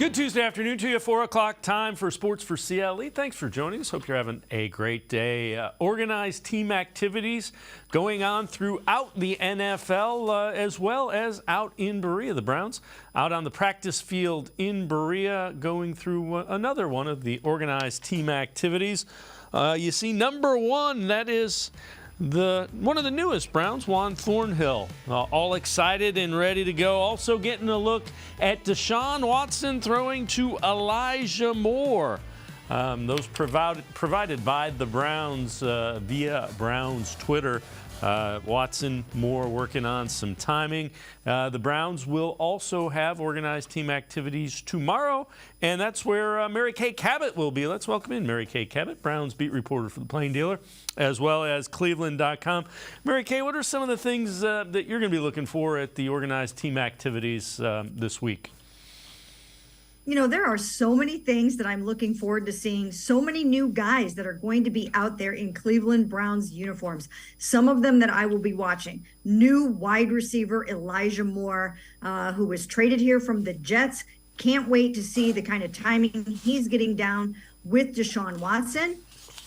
Good Tuesday afternoon to you, 4 o'clock time for Sports4CLE. Thanks for joining us. Hope you're having a great day. Organized team activities going on throughout the NFL as well as out in Berea. The Browns out on the practice field in Berea going through another one of the organized team activities. You see number one, that is one of the newest Browns, Juan Thornhill, all excited and ready to go. Also getting a look at Deshaun Watson throwing to Elijah Moore. Those provided by the Browns via Browns Twitter. Watson, Moore working on some timing. The Browns will also have organized team activities tomorrow, and that's where Mary Kay Cabot will be. Let's welcome in Mary Kay Cabot, Browns beat reporter for the Plain Dealer, as well as cleveland.com. Mary Kay, what are some of the things that you're going to be looking for at the organized team activities this week? You know, there are so many things that I'm looking forward to seeing. So many new guys that are going to be out there in Cleveland Browns uniforms. Some of them that I will be watching. New wide receiver Elijah Moore, who was traded here from the Jets. Can't wait to see the kind of timing he's getting down with Deshaun Watson.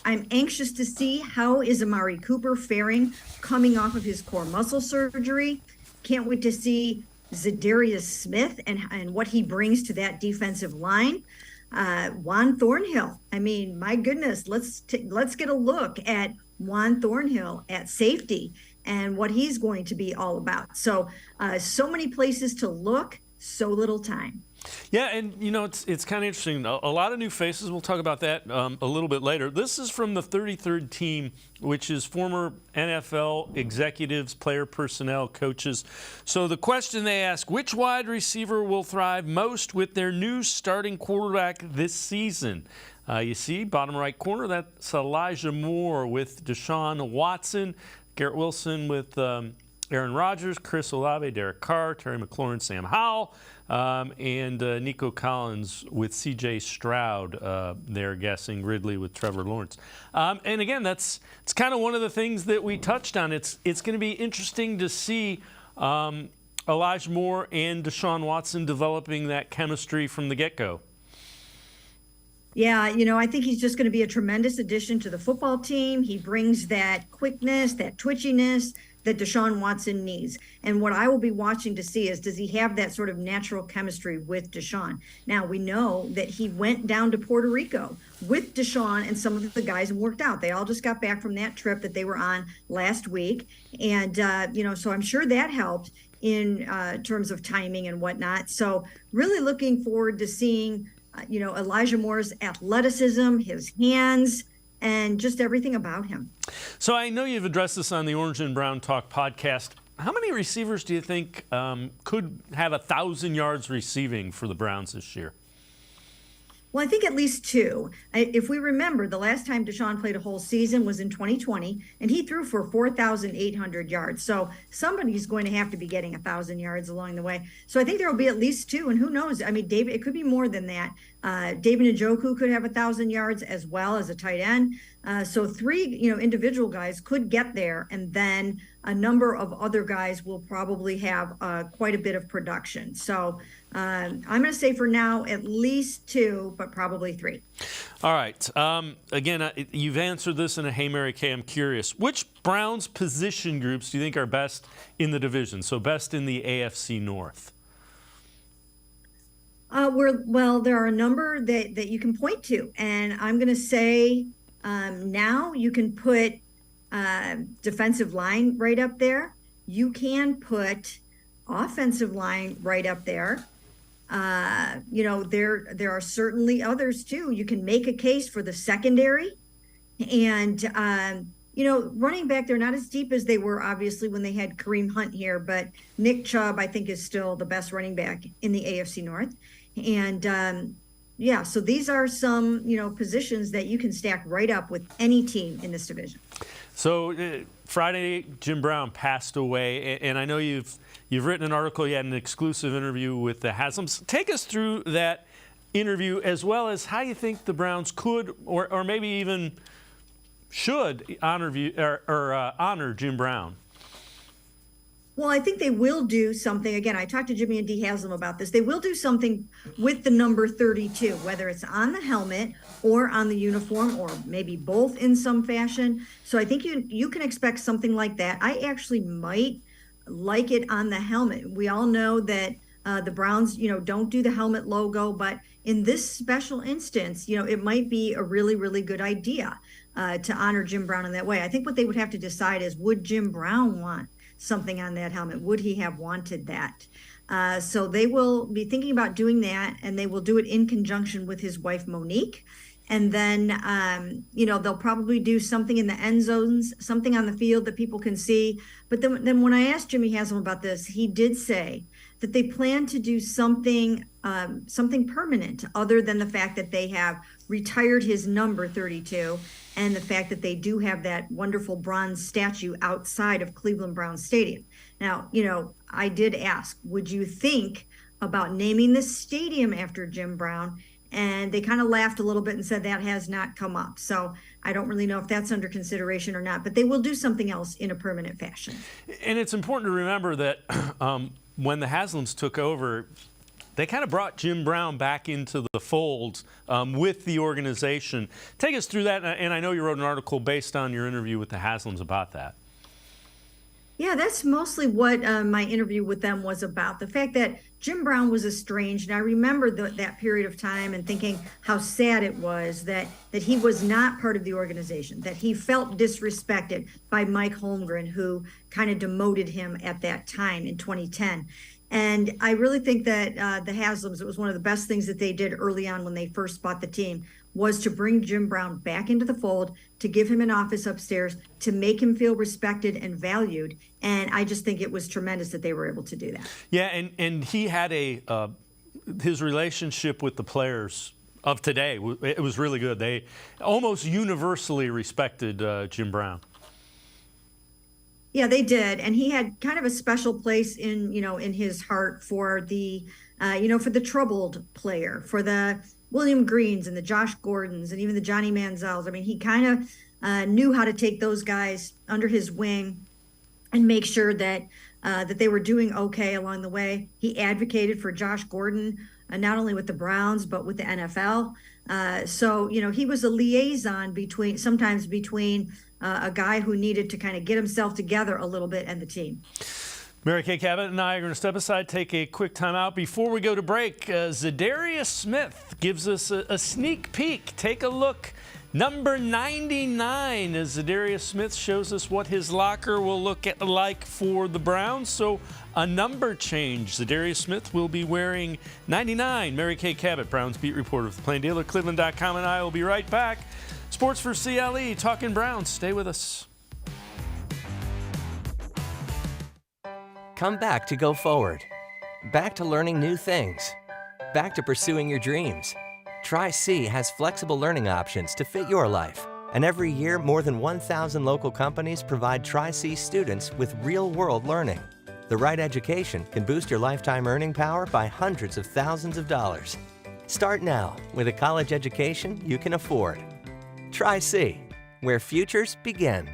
I'm anxious to see how is Amari Cooper faring coming off of his core muscle surgery. Can't wait to see Zadarius Smith and what he brings to that defensive line. Juan Thornhill. I mean, my goodness, let's get a look at Juan Thornhill at safety and what he's going to be all about. So, so many places to look, so little time. Yeah, and you know, it's kind of interesting. A lot of new faces. We'll talk about that a little bit later. This is from the 33rd team, which is former NFL executives, player personnel, coaches. So the question they ask, which wide receiver will thrive most with their new starting quarterback this season? You see, bottom right corner, that's Elijah Moore with Deshaun Watson, Garrett Wilson with Aaron Rodgers, Chris Olave, Derek Carr, Terry McLaurin, Sam Howell, and Nico Collins with C.J. Stroud. They're guessing Ridley with Trevor Lawrence. And again, it's kind of one of the things that we touched on. It's going to be interesting to see Elijah Moore and Deshaun Watson developing that chemistry from the get-go. Yeah, you know, I think he's just going to be a tremendous addition to the football team. He brings that quickness, that twitchiness that Deshaun Watson needs. And what I will be watching to see is, does he have that sort of natural chemistry with Deshaun? Now, we know that he went down to Puerto Rico with Deshaun and some of the guys and worked out. They all just got back from that trip that they were on last week. And, you know, so I'm sure that helped in terms of timing and whatnot. So really looking forward to seeing, you know, Elijah Moore's athleticism, his hands, and just everything about him. So I know you've addressed this on the Orange and Brown Talk podcast. How many receivers do you think could have 1,000 yards receiving for the Browns this year? Well, I think at least two. If we remember, the last time Deshaun played a whole season was in 2020, and he threw for 4,800 yards. So somebody's going to have to be getting 1,000 yards along the way. So I think there will be at least two, and who knows? I mean, David, it could be more than that. David Njoku could have 1,000 yards as well as a tight end. So three, you know, individual guys could get there, and then a number of other guys will probably have quite a bit of production. So I'm going to say for now at least two, but probably three. All right. Again, you've answered this in a Hey Mary Kay. I'm curious, which Browns position groups do you think are best in the division? So best in the AFC North. Well, there are a number that you can point to, and I'm going to say now you can put defensive line right up there. You can put offensive line right up there. You know, there are certainly others too. You can make a case for the secondary, and you know, running back, they're not as deep as they were obviously when they had Kareem Hunt here, but Nick Chubb I think is still the best running back in the AFC North. And yeah, so these are some, you know, positions that you can stack right up with any team in this division. So Friday, Jim Brown passed away, and I know you've written an article. You had an exclusive interview with the Haslams. Take us through that interview, as well as how you think the Browns could, or maybe even should, honor Jim Brown. Well, I think they will do something. Again, I talked to Jimmy and Dee Haslam about this. They will do something with the number 32, whether it's on the helmet or on the uniform, or maybe both in some fashion. So I think you can expect something like that. I actually might like it on the helmet. We all know that the Browns, don't do the helmet logo, but in this special instance, it might be a really, really good idea to honor Jim Brown in that way. I think what they would have to decide is, would Jim Brown want something on that helmet? Would he have wanted that? So they will be thinking about doing that, and they will do it in conjunction with his wife, Monique. And then, they'll probably do something in the end zones, something on the field that people can see. But then when I asked Jimmy Haslam about this, he did say that they plan to do something permanent, other than the fact that they have retired his number 32, and the fact that they do have that wonderful bronze statue outside of Cleveland Browns Stadium. Now, I did ask, would you think about naming this stadium after Jim Brown? And they kind of laughed a little bit and said that has not come up. So I don't really know if that's under consideration or not, but they will do something else in a permanent fashion. And it's important to remember that when the Haslams took over, they kind of brought Jim Brown back into the fold with the organization. Take us through that, and I know you wrote an article based on your interview with the Haslams about that. Yeah, that's mostly what my interview with them was about. The fact that Jim Brown was estranged. And I remember that period of time and thinking how sad it was that he was not part of the organization, that he felt disrespected by Mike Holmgren, who kind of demoted him at that time in 2010. And I really think that the Haslams, it was one of the best things that they did early on when they first bought the team, was to bring Jim Brown back into the fold, to give him an office upstairs, to make him feel respected and valued. And I just think it was tremendous that they were able to do that. Yeah, and he had his relationship with the players of today, it was really good. They almost universally respected Jim Brown. Yeah, they did. And he had kind of a special place in his heart for the, for the troubled player, for the William Greens and the Josh Gordons and even the Johnny Manziels. I mean, he kind of knew how to take those guys under his wing and make sure that they were doing okay along the way. He advocated for Josh Gordon, not only with the Browns, but with the NFL. So, he was a liaison sometimes between a guy who needed to kind of get himself together a little bit and the team. Mary Kay Cabot and I are going to step aside, take a quick time out. Before we go to break, Zadarius Smith gives us a sneak peek. Take a look. Number 99, as Zadarius Smith shows us what his locker will look like for the Browns. So a number change. Zadarius Smith will be wearing 99. Mary Kay Cabot, Browns beat reporter of the Plain Dealer, cleveland.com, and I will be right back. Sports4CLE, talking Browns. Stay with us. Come back to go forward. Back to learning new things. Back to pursuing your dreams. Tri-C has flexible learning options to fit your life. And every year, more than 1,000 local companies provide Tri-C students with real-world learning. The right education can boost your lifetime earning power by hundreds of thousands of dollars. Start now with a college education you can afford. Tri-C, where futures begin.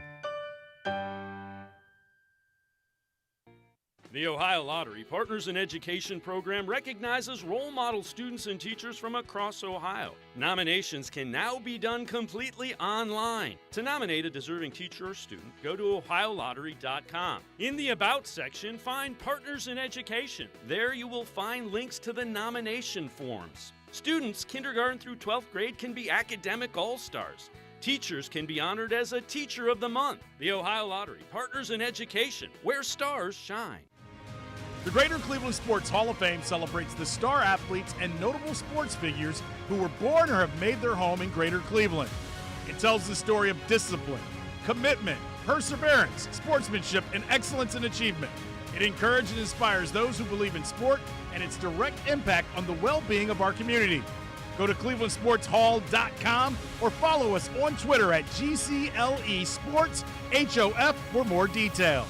The Ohio Lottery Partners in Education program recognizes role model students and teachers from across Ohio. Nominations can now be done completely online. To nominate a deserving teacher or student, go to ohiolottery.com. In the About section, find Partners in Education. There you will find links to the nomination forms. Students kindergarten through 12th grade can be academic all-stars. Teachers can be honored as a Teacher of the Month. The Ohio Lottery Partners in Education, where stars shine. The Greater Cleveland Sports Hall of Fame celebrates the star athletes and notable sports figures who were born or have made their home in Greater Cleveland. It tells the story of discipline, commitment, perseverance, sportsmanship, and excellence in achievement. It encourages and inspires those who believe in sport and its direct impact on the well-being of our community. Go to clevelandsportshall.com or follow us on Twitter at GCLE Sports HOF for more details.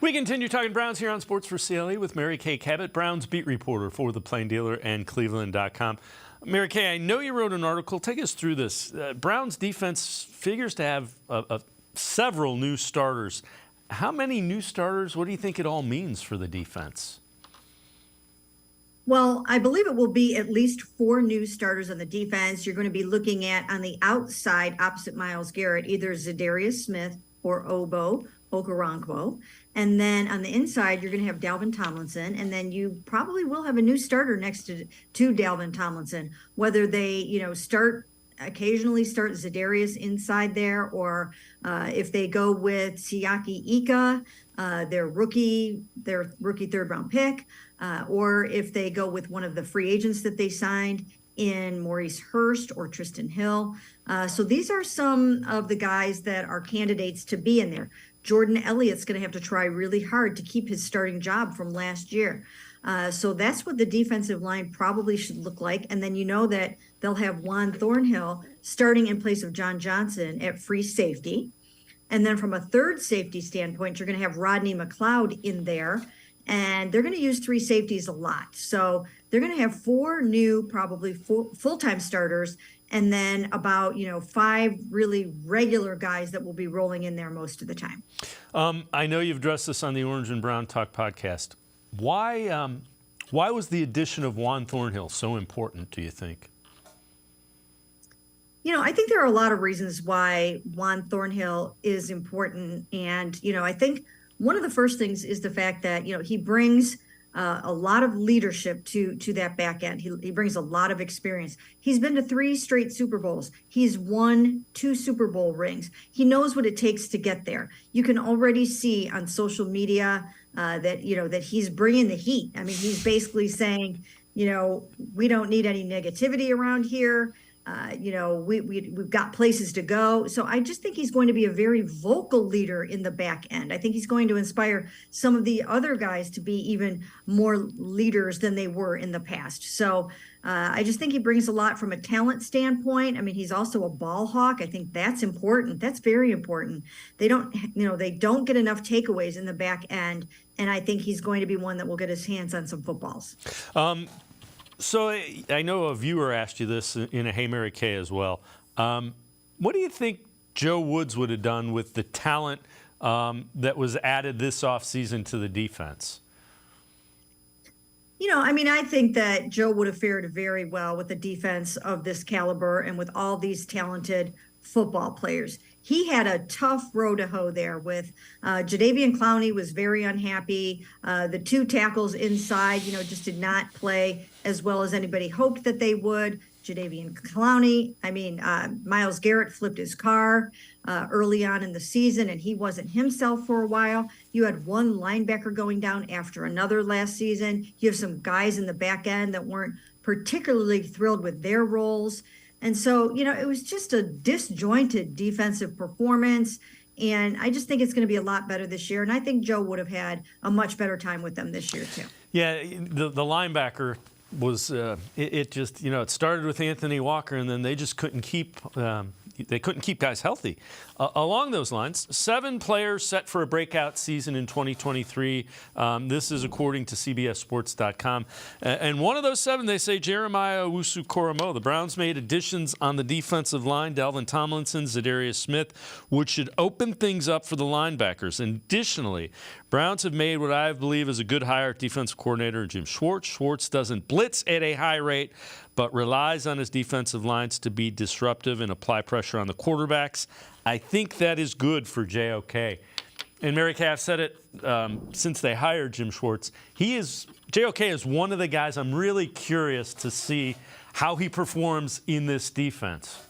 We continue talking Browns here on Sports4CLE with Mary Kay Cabot, Browns beat reporter for the Plain Dealer and cleveland.com. Mary Kay, I know you wrote an article. Take us through this. Browns defense figures to have several new starters. How many new starters? What do you think it all means for the defense? Well, I believe it will be at least 4 new starters on the defense. You're going to be looking at on the outside opposite Myles Garrett, either Zadarius Smith or Obo Okoronkwo. And then on the inside, you're going to have Dalvin Tomlinson. And then you probably will have a new starter next to Dalvin Tomlinson, whether they, occasionally start Zadarius inside there, or if they go with Siaki Ika, their rookie third-round pick, or if they go with one of the free agents that they signed in Maurice Hurst or Tristan Hill. So these are some of the guys that are candidates to be in there. Jordan Elliott's going to have to try really hard to keep his starting job from last year. So that's what the defensive line probably should look like. And then that they'll have Juan Thornhill starting in place of John Johnson at free safety. And then from a third safety standpoint, you're going to have Rodney McLeod in there. And they're going to use 3 safeties a lot. So they're going to have 4 new, probably full-time starters, and then about 5 really regular guys that will be rolling in there most of the time. I know you've addressed this on the Orange and Brown Talk podcast. Why was the addition of Juan Thornhill so important, do you think? I think there are a lot of reasons why Juan Thornhill is important. And, I think one of the first things is the fact that, he brings a lot of leadership to that back end. He brings a lot of experience. He's been to 3 straight Super Bowls. He's won 2 Super Bowl rings. He knows what it takes to get there. You can already see on social media that he's bringing the heat. I mean, he's basically saying, we don't need any negativity around here. We've got places to go. So I just think he's going to be a very vocal leader in the back end. I think he's going to inspire some of the other guys to be even more leaders than they were in the past. So I just think he brings a lot from a talent standpoint. I mean, he's also a ball hawk. I think that's important. That's very important. They don't get enough takeaways in the back end. And I think he's going to be one that will get his hands on some footballs. So I know a viewer asked you this in a Hey Mary Kay as well. What do you think Joe Woods would have done with the talent that was added this offseason to the defense? I think that Joe would have fared very well with a defense of this caliber and with all these talented football players. He had a tough row to hoe there with Jadeveon Clowney was very unhappy. The 2 tackles inside, just did not play as well as anybody hoped that they would. Jadeveon Clowney, Myles Garrett flipped his car early on in the season, and he wasn't himself for a while. You had one linebacker going down after another last season. You have some guys in the back end that weren't particularly thrilled with their roles. And so, it was just a disjointed defensive performance. And I just think it's going to be a lot better this year. And I think Joe would have had a much better time with them this year, too. Yeah, the linebacker was, it started with Anthony Walker, and then they just couldn't keep guys healthy. Along those lines, 7 players set for a breakout season in 2023. This is according to CBSSports.com. And one of those 7, they say Jeremiah Owusu-Koramoah. The Browns made additions on the defensive line, Dalvin Tomlinson, Zadarius Smith, which should open things up for the linebackers. Additionally, Browns have made what I believe is a good hire at defensive coordinator, Jim Schwartz. Schwartz doesn't blitz at a high rate, but relies on his defensive lines to be disruptive and apply pressure on the quarterbacks. I think that is good for JOK. And Mary Kay, I've said it since they hired Jim Schwartz. JOK is one of the guys I'm really curious to see how he performs in this defense.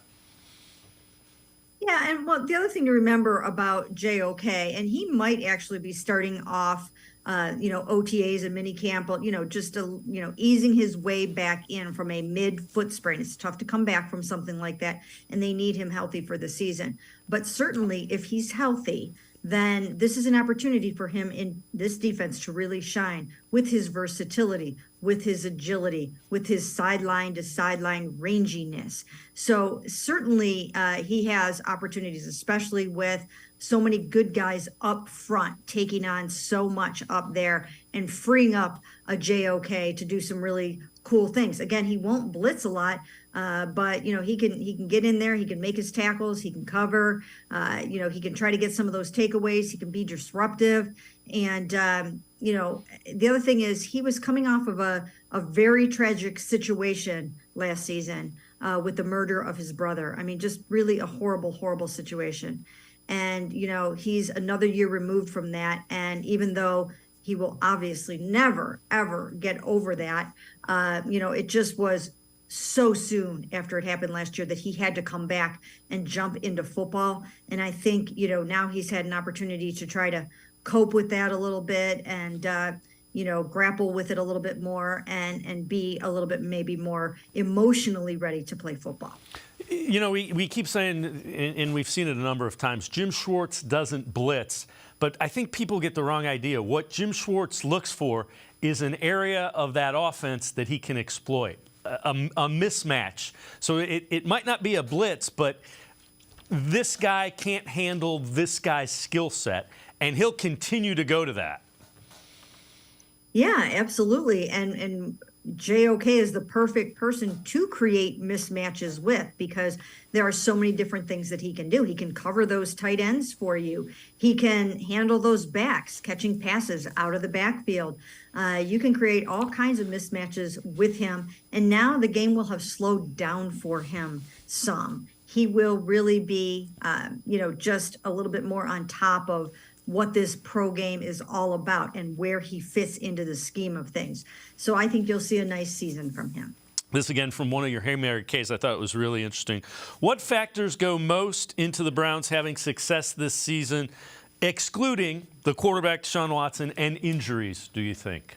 Yeah, and the other thing to remember about JOK, and he might actually be starting off OTAs and minicamp, just easing his way back in from a mid-foot sprain. It's tough to come back from something like that, and they need him healthy for the season. But certainly, if he's healthy, then this is an opportunity for him in this defense to really shine with his versatility, with his agility, with his sideline-to-sideline ranginess. So certainly he has opportunities, especially with so many good guys up front, taking on so much up there and freeing up a JOK to do some really cool things. Again, he won't blitz a lot, but he can get in there. He can make his tackles. He can cover. He can try to get some of those takeaways. He can be disruptive. And the other thing is he was coming off of a very tragic situation last season with the murder of his brother. I mean, just really a horrible, horrible situation. And he's another year removed from that. And even though he will obviously never, ever get over that. It just was so soon after it happened last year that he had to come back and jump into football. And I think, now he's had an opportunity to try to cope with that a little bit and, grapple with it a little bit more and be a little bit maybe more emotionally ready to play football. We keep saying, and we've seen it a number of times, Jim Schwartz doesn't blitz. But I think people get the wrong idea. What Jim Schwartz looks for is an area of that offense that he can exploit, a mismatch. So it might not be a blitz, but this guy can't handle this guy's skill set, and he'll continue to go to that. Yeah, absolutely. And JOK is the perfect person to create mismatches with because there are so many different things that he can do. He can cover those tight ends for you. He can handle those backs, catching passes out of the backfield. You can create all kinds of mismatches with him. And now the game will have slowed down for him some. He will really be, just a little bit more on top of what this pro game is all about and where he fits into the scheme of things. So I think you'll see a nice season from him. This again from one of your Haymaker K's. I thought it was really interesting. What factors go most into the Browns having success this season, excluding the quarterback Deshaun Watson and injuries, do you think?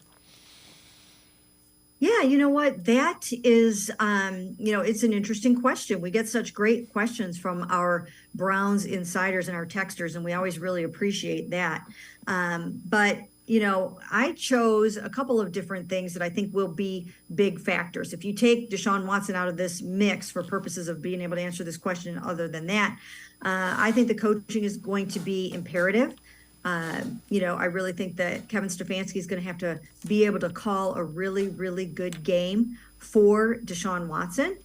Yeah, you know what? That is, it's an interesting question. We get such great questions from our Browns insiders and our texters, and we always really appreciate that. But I chose a couple of different things that I think will be big factors. If you take Deshaun Watson out of this mix for purposes of being able to answer this question other than that, I think the coaching is going to be imperative. I really think that Kevin Stefanski is going to have to be able to call a really, really good game for Deshaun Watson.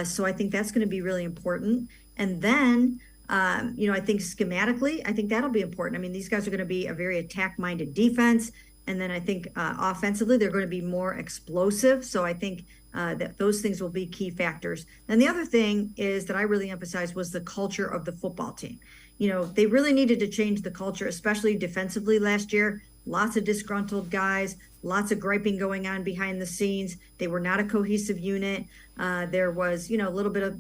So I think that's going to be really important. And then, I think schematically, I think that'll be important. I mean, these guys are going to be a very attack-minded defense. And then I think offensively, they're going to be more explosive. So I think that those things will be key factors. And the other thing is that I really emphasized was the culture of the football team. They really needed to change the culture, especially defensively last year. Lots of disgruntled guys, lots of griping going on behind the scenes. They were not a cohesive unit. There was, a little bit of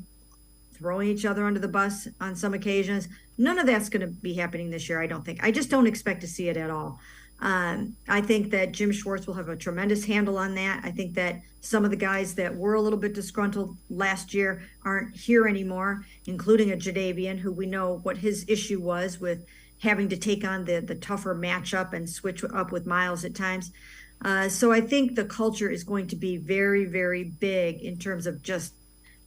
throwing each other under the bus on some occasions. None of that's going to be happening this year, I don't think. I just don't expect to see it at all. I think that Jim Schwartz will have a tremendous handle on that. I think that some of the guys that were a little bit disgruntled last year aren't here anymore, including a Jadeveon, who we know what his issue was with having to take on the tougher matchup and switch up with Miles at times. So I think the culture is going to be very, very big in terms of just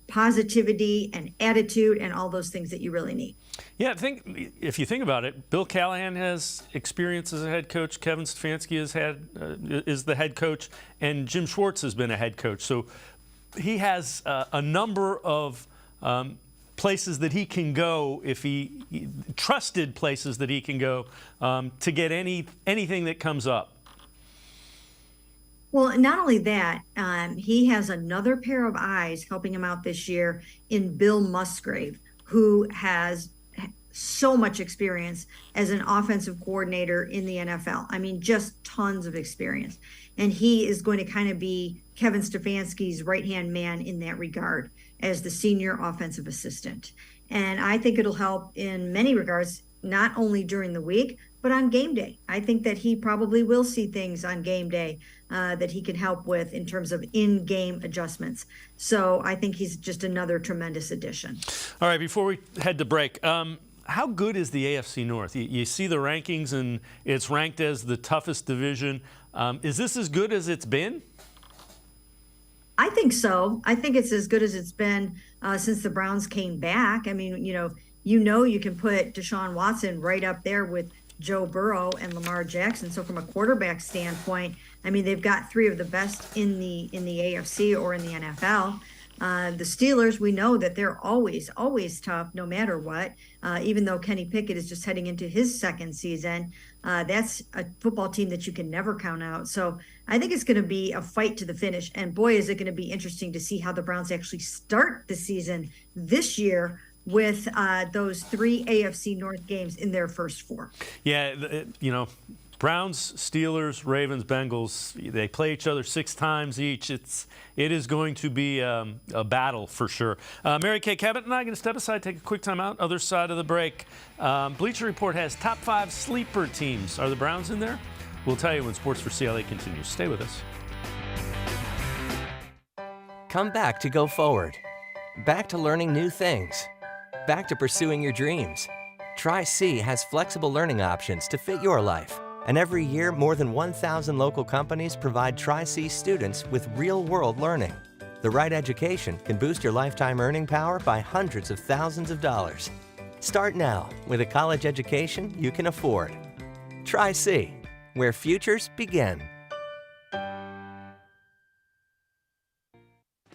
positivity and attitude and all those things that you really need. Yeah, if you think about it, Bill Callahan has experience as a head coach. Kevin Stefanski is the head coach, and Jim Schwartz has been a head coach. So he has a number of places that he can go trusted places that he can go to get anything that comes up. Well, not only that, he has another pair of eyes helping him out this year in Bill Musgrave, who has so much experience as an offensive coordinator in the NFL. I mean, just tons of experience. And he is going to kind of be Kevin Stefanski's right-hand man in that regard as the senior offensive assistant. And I think it'll help in many regards, not only during the week, but on game day. I think that he probably will see things on game day that he can help with in terms of in-game adjustments. So I think he's just another tremendous addition. All right, before we head to break, how good is the AFC North? You see the rankings, and it's ranked as the toughest division. Is this as good as it's been? I think so. I think it's as good as it's been since the Browns came back. I mean, you can put Deshaun Watson right up there with Joe Burrow and Lamar Jackson. So from a quarterback standpoint, I mean, they've got three of the best in the AFC or in the NFL. The Steelers, we know that they're always tough, no matter what. Even though Kenny Pickett is just heading into his second season, that's a football team that you can never count out. So I think it's going to be a fight to the finish. And boy, is it going to be interesting to see how the Browns actually start the season this year with those three AFC North games in their first four. Yeah, Browns, Steelers, Ravens, Bengals, they play each other 6 times each. It is going to be a battle for sure. Mary Kay Cabot and I are going to step aside, take a quick time out. Other side of the break. Bleacher Report has top 5 sleeper teams. Are the Browns in there? We'll tell you when Sports for CLE continues. Stay with us. Come back to go forward. Back to learning new things. Back to pursuing your dreams. Tri-C has flexible learning options to fit your life. And every year, more than 1,000 local companies provide Tri-C students with real-world learning. The right education can boost your lifetime earning power by hundreds of thousands of dollars. Start now with a college education you can afford. Tri-C, where futures begin.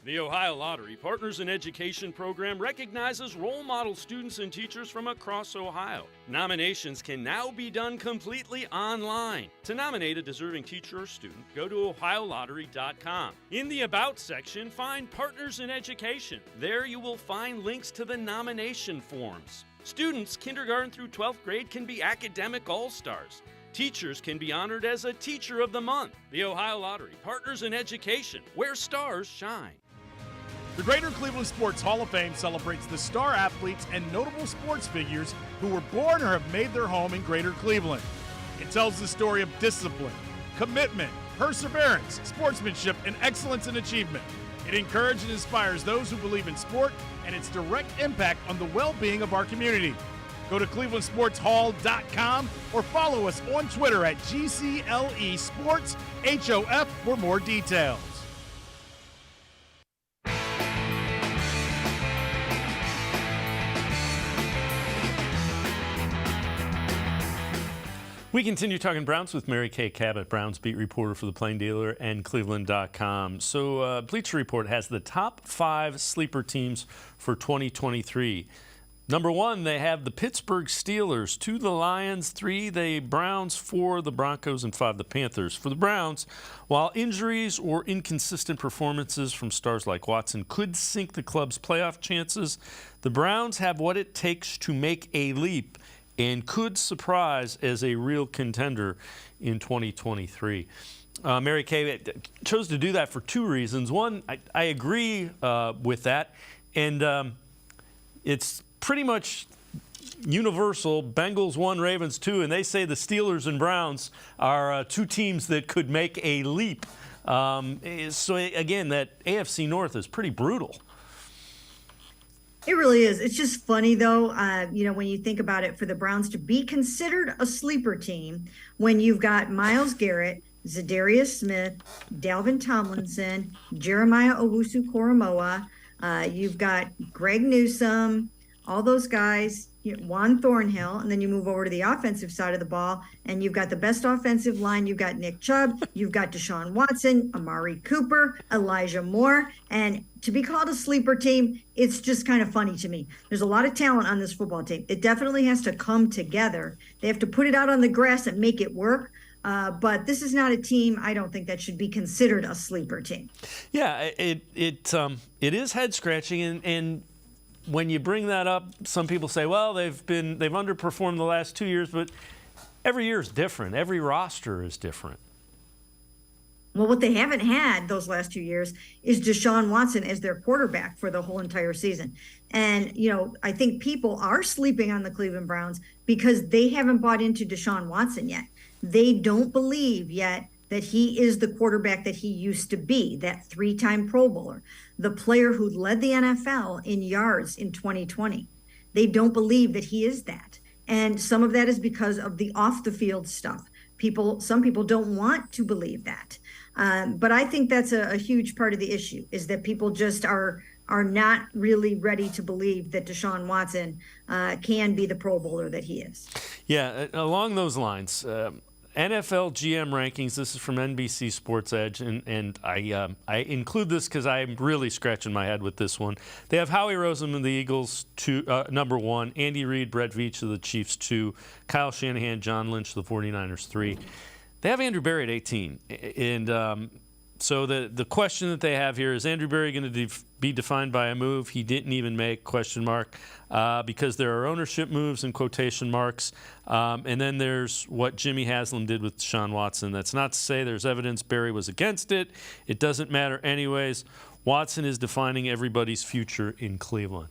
The Ohio Lottery Partners in Education program recognizes role model students and teachers from across Ohio. Nominations can now be done completely online. To nominate a deserving teacher or student, go to ohiolottery.com. In the About section, find Partners in Education. There you will find links to the nomination forms. Students, kindergarten through 12th grade, can be academic all-stars. Teachers can be honored as a Teacher of the Month. The Ohio Lottery Partners in Education, where stars shine. The Greater Cleveland Sports Hall of Fame celebrates the star athletes and notable sports figures who were born or have made their home in Greater Cleveland. It tells the story of discipline, commitment, perseverance, sportsmanship, and excellence in achievement. It encourages and inspires those who believe in sport and its direct impact on the well-being of our community. Go to clevelandsportshall.com or follow us on Twitter at GCLE Sports HOF for more details. We continue talking Browns with Mary Kay Cabot, Browns beat reporter for the Plain Dealer and cleveland.com. So Bleacher Report has the top 5 sleeper teams for 2023. Number 1, they have the Pittsburgh Steelers, 2 the Lions, 3 the Browns, 4 the Broncos, and 5 the Panthers. For the Browns, while injuries or inconsistent performances from stars like Watson could sink the club's playoff chances, the Browns have what it takes to make a leap and could surprise as a real contender in 2023. Mary Kay chose to do that for 2 reasons. One, I agree with that, and it's pretty much universal. Bengals 1, Ravens 2, and they say the Steelers and Browns are 2 teams that could make a leap. So again, that AFC North is pretty brutal. It really is. It's just funny, though, when you think about it, for the Browns to be considered a sleeper team when you've got Myles Garrett, Zadarius Smith, Dalvin Tomlinson, Jeremiah Owusu-Koramoah, you've got Greg Newsome, all those guys, Juan Thornhill, and then you move over to the offensive side of the ball, and you've got the best offensive line. You've got Nick Chubb, you've got Deshaun Watson, Amari Cooper, Elijah Moore, and to be called a sleeper team, it's just kind of funny to me. There's a lot of talent on this football team. It definitely has to come together. They have to put it out on the grass and make it work. But this is not a team, I don't think, that should be considered a sleeper team. Yeah, it is head scratching, and when you bring that up, some people say, well, they've underperformed the last 2 years, but every year is different. Every roster is different. Well, what they haven't had those last 2 years is Deshaun Watson as their quarterback for the whole entire season. And, I think people are sleeping on the Cleveland Browns because they haven't bought into Deshaun Watson yet. They don't believe yet that he is the quarterback that he used to be, that 3-time Pro Bowler, the player who led the NFL in yards in 2020. They don't believe that he is that. And some of that is because of the off-the-field stuff. Some people don't want to believe that. But I think that's a huge part of the issue, is that people just are are not really ready to believe that Deshaun Watson can be the Pro Bowler that he is. Yeah, along those lines, NFL GM rankings. This is from NBC Sports Edge, and I include this because I'm really scratching my head with this one. They have Howie Roseman of the Eagles number 1, Andy Reid, Brett Veach of the Chiefs 2, Kyle Shanahan, John Lynch of the 49ers 3. They have Andrew Berry at 18, and so the question that they have here is Andrew Berry going to be defined by a move he didn't even make, because there are ownership moves in quotation marks. And then there's what Jimmy Haslam did with Deshaun Watson. That's not to say there's evidence Berry was against it. It doesn't matter anyways. Watson is defining everybody's future in Cleveland.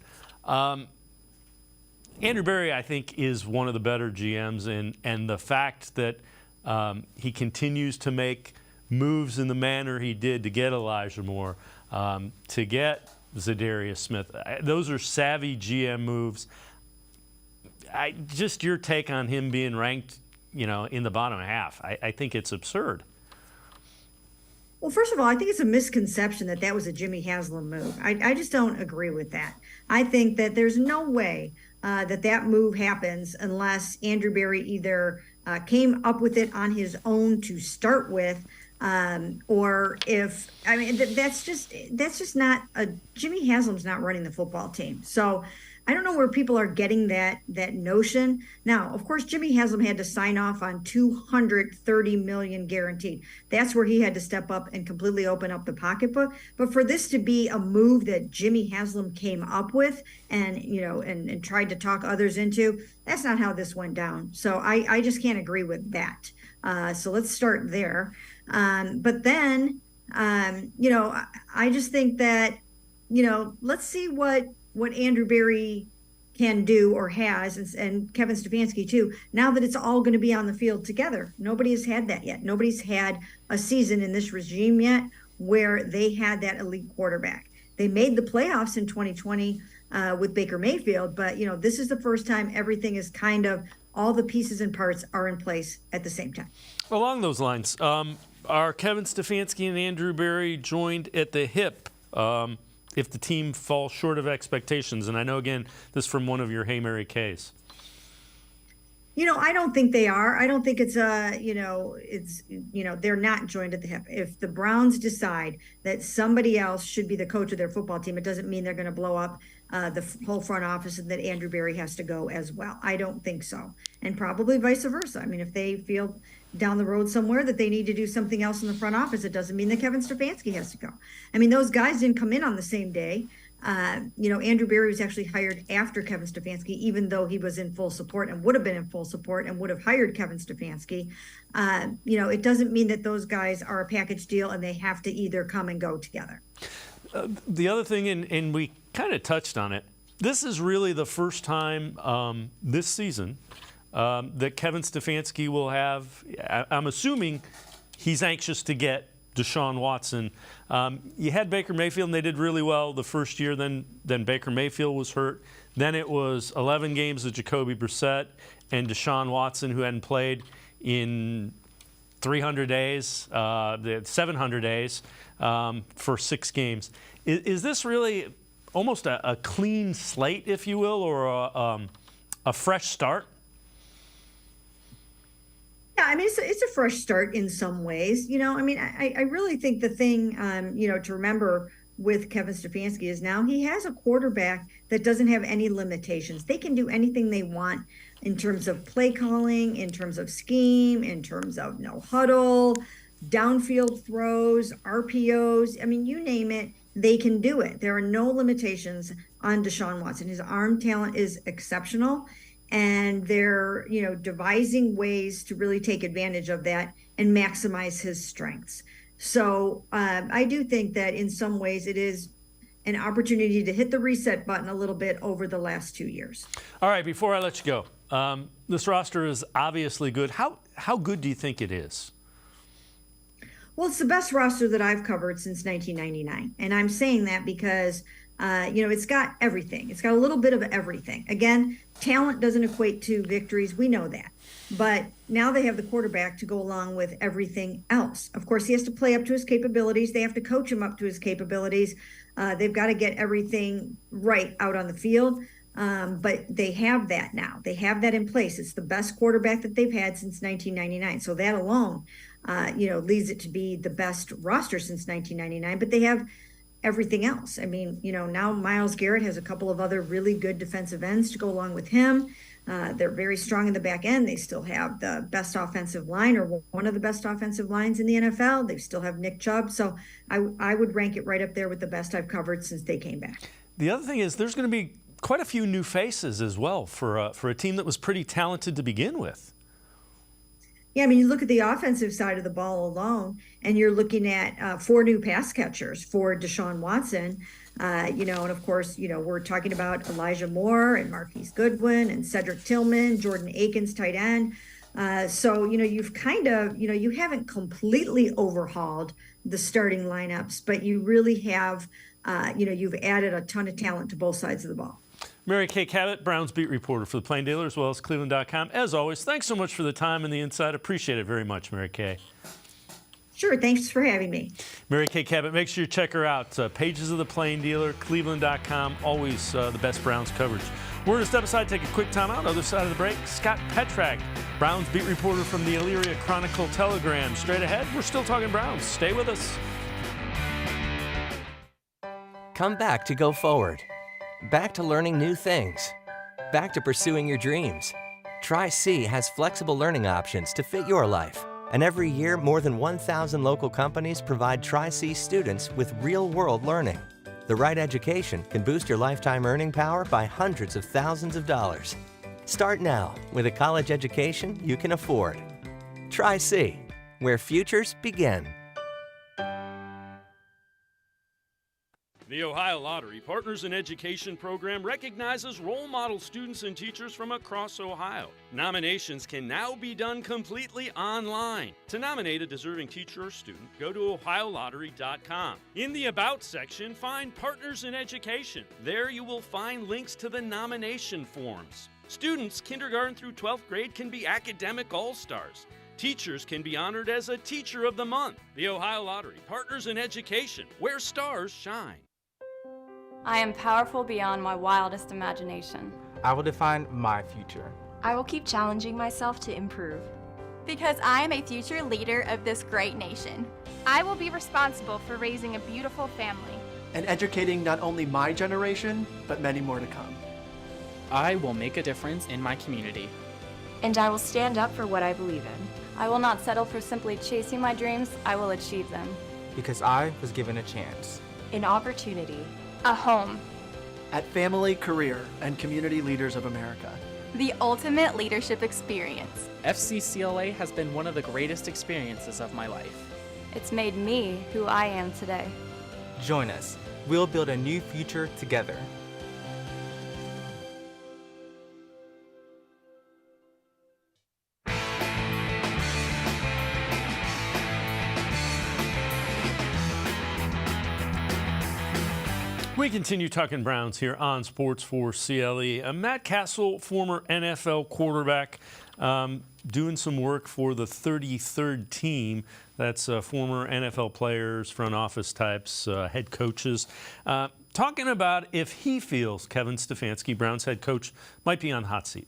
Andrew Berry, I think, is one of the better GMs, and the fact that he continues to make moves in the manner he did to get Elijah Moore, to get Zadarius Smith. Those are savvy GM moves. Just your take on him being ranked, in the bottom half. I think it's absurd. Well, first of all, I think it's a misconception that was a Jimmy Haslam move. I just don't agree with that. I think that there's no way that move happens unless Andrew Berry either came up with it on his own to start with, or if that's just not Jimmy Haslam's not running the football team. So I don't know where people are getting that notion. Now, of course, Jimmy Haslam had to sign off on $230 million guaranteed. That's where he had to step up and completely open up the pocketbook. But for this to be a move that Jimmy Haslam came up with and tried to talk others into, that's not how this went down. So I just can't agree with that. So let's start there. But then, I just think that, let's see what Andrew Berry can do or has, and Kevin Stefanski too, now that it's all going to be on the field together. Nobody has had that yet. Nobody's had a season in this regime yet where they had that elite quarterback. They made the playoffs in 2020 with Baker Mayfield, but, this is the first time everything is kind of, all the pieces and parts are in place at the same time. Along those lines, are Kevin Stefanski and Andrew Berry joined at the hip if the team falls short of expectations? And I know, again, this is from one of your Hey Mary K's. I don't think they are. I don't think it's they're not joined at the hip. If the Browns decide that somebody else should be the coach of their football team, it doesn't mean they're going to blow up the whole front office and that Andrew Berry has to go as well. I don't think so. And probably vice versa. I mean, if they feel down the road somewhere that they need to do something else in the front office, it doesn't mean that Kevin Stefanski has to go. I mean, those guys didn't come in on the same day. Andrew Berry was actually hired after Kevin Stefanski, even though he was in full support and would have been in full support and would have hired Kevin Stefanski. It doesn't mean that those guys are a package deal and they have to either come and go together. The other thing, and we kind of touched on it, this is really the first time this season that Kevin Stefanski will have, I'm assuming he's anxious to get Deshaun Watson. You had Baker Mayfield, and they did really well the first year. Then Baker Mayfield was hurt. Then it was 11 games of Jacoby Brissett and Deshaun Watson, who hadn't played in 300 days, 700 days for 6 games. Is this really almost a clean slate, if you will, or a fresh start? Yeah, I mean, it's a fresh start in some ways. I really think the thing, to remember with Kevin Stefanski is now he has a quarterback that doesn't have any limitations. They can do anything they want in terms of play calling, in terms of scheme, in terms of no huddle, downfield throws, RPOs. I mean, you name it, they can do it. There are no limitations on Deshaun Watson. His arm talent is exceptional. And they're, devising ways to really take advantage of that and maximize his strengths. So I do think that in some ways it is an opportunity to hit the reset button a little bit over the last 2 years. All right, before I let you go, this roster is obviously good. How good do you think it is? Well, it's the best roster that I've covered since 1999. And I'm saying that because it's got everything. It's got a little bit of everything. Again, talent doesn't equate to victories. We know that. But now they have the quarterback to go along with everything else. Of course, he has to play up to his capabilities. They have to coach him up to his capabilities. They've got to get everything right out on the field. But they have that now. They have that in place. It's the best quarterback that they've had since 1999. So that alone, leads it to be the best roster since 1999. But they have everything else. I mean, now Myles Garrett has a couple of other really good defensive ends to go along with him. They're very strong in the back end. They still have the best offensive line, or one of the best offensive lines in the NFL. They still have Nick Chubb. So I would rank it right up there with the best I've covered since they came back. The other thing is there's going to be quite a few new faces as well for a team that was pretty talented to begin with. Yeah, I mean, you look at the offensive side of the ball alone, and you're looking at 4 new pass catchers for Deshaun Watson. And of course, we're talking about Elijah Moore and Marquise Goodwin and Cedric Tillman, Jordan Akins, tight end. So, you've kind of, you haven't completely overhauled the starting lineups, but you really have, you've added a ton of talent to both sides of the ball. Mary Kay Cabot, Browns beat reporter for the Plain Dealer, as well as cleveland.com. As always, thanks so much for the time and the insight. Appreciate it very much, Mary Kay. Sure, thanks for having me. Mary Kay Cabot, make sure you check her out. Pages of the Plain Dealer, cleveland.com, always the best Browns coverage. We're going to step aside, take a quick time out. Other side of the break, Scott Petrak, Browns beat reporter from the Elyria Chronicle-Telegram. Straight ahead, we're still talking Browns. Stay with us. Come back to go forward. Back to learning new things. Back to pursuing your dreams. Tri-C has flexible learning options to fit your life. And every year, more than 1,000 local companies provide Tri-C students with real-world learning. The right education can boost your lifetime earning power by hundreds of thousands of dollars. Start now with a college education you can afford. Tri-C, where futures begin. The Ohio Lottery Partners in Education program recognizes role model students and teachers from across Ohio. Nominations can now be done completely online. To nominate a deserving teacher or student, go to ohiolottery.com. In the About section, find Partners in Education. There you will find links to the nomination forms. Students kindergarten through 12th grade can be academic all-stars. Teachers can be honored as a Teacher of the Month. The Ohio Lottery Partners in Education, where stars shine. I am powerful beyond my wildest imagination. I will define my future. I will keep challenging myself to improve. Because I am a future leader of this great nation. I will be responsible for raising a beautiful family. And educating not only my generation, but many more to come. I will make a difference in my community. And I will stand up for what I believe in. I will not settle for simply chasing my dreams. I will achieve them. Because I was given a chance. An opportunity. A home. At Family, Career, and Community Leaders of America. The ultimate leadership experience. FCCLA has been one of the greatest experiences of my life. It's made me who I am today. Join us. We'll build a new future together. We continue talking Browns here on Sports4CLE. Matt Castle, former NFL quarterback, doing some work for the 33rd team. That's former NFL players, front office types, head coaches. Talking about if he feels Kevin Stefanski, Browns head coach, might be on the hot seat.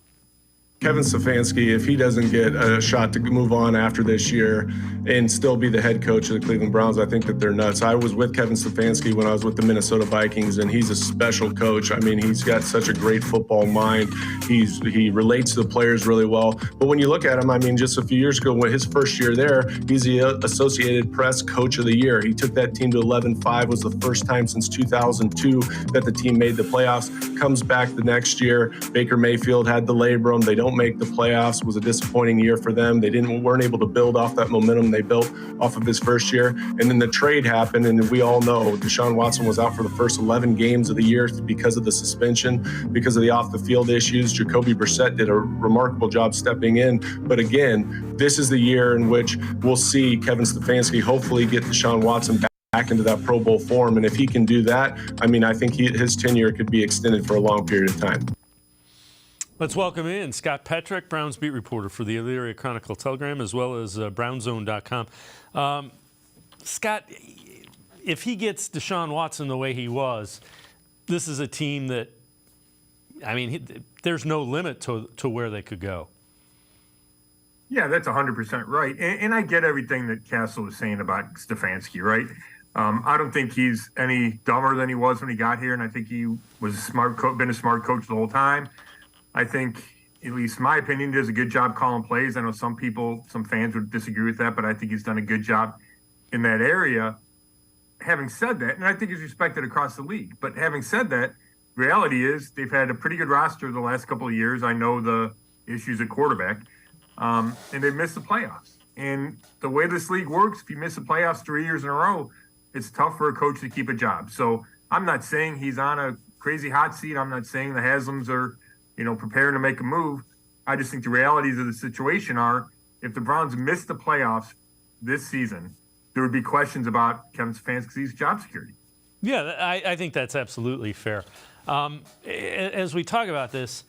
Kevin Stefanski, if he doesn't get a shot to move on after this year and still be the head coach of the Cleveland Browns, I think that they're nuts. I was with Kevin Stefanski when I was with the Minnesota Vikings, and he's a special coach. I mean, he's got such a great football mind. He relates to the players really well. But when you look at him, I mean, just a few years ago, when his first year there, he's the Associated Press Coach of the Year. He took that team to 11-5. Was the first time since 2002 that the team made the playoffs. Comes back the next year. Baker Mayfield had the labrum. They don't make the playoffs. Was a disappointing year for them. They weren't able to build off that momentum they built off of his first year. And then the trade happened, and we all know Deshaun Watson was out for the first 11 games of the year because of the suspension, because of the off-the-field issues. Jacoby Brissett did a remarkable job stepping in. But again, this is the year in which we'll see Kevin Stefanski hopefully get Deshaun Watson back into that Pro Bowl form. And if he can do that, I mean, I think his tenure could be extended for a long period of time. Let's welcome in Scott Petrak, Browns beat reporter for the Elyria Chronicle-Telegram, as well as BrownsZone.com. Scott, if he gets Deshaun Watson the way he was, this is a team that, I mean, there's no limit to where they could go. Yeah, that's 100% right. And I get everything that Castle was saying about Stefanski, right? I don't think he's any dumber than he was when he got here, and I think he was been a smart coach the whole time. I think, at least my opinion, he does a good job calling plays. I know some fans would disagree with that, but I think he's done a good job in that area. Having said that, and I think he's respected across the league, but having said that, reality is they've had a pretty good roster the last couple of years. I know the issues at quarterback. And they missed the playoffs. And the way this league works, if you miss the playoffs 3 years in a row, it's tough for a coach to keep a job. So I'm not saying he's on a crazy hot seat. I'm not saying the Haslams are, preparing to make a move. I just think the realities of the situation are, if the Browns miss the playoffs this season, there would be questions about Kevin Stefanski's job security. Yeah, I think that's absolutely fair. As we talk about this,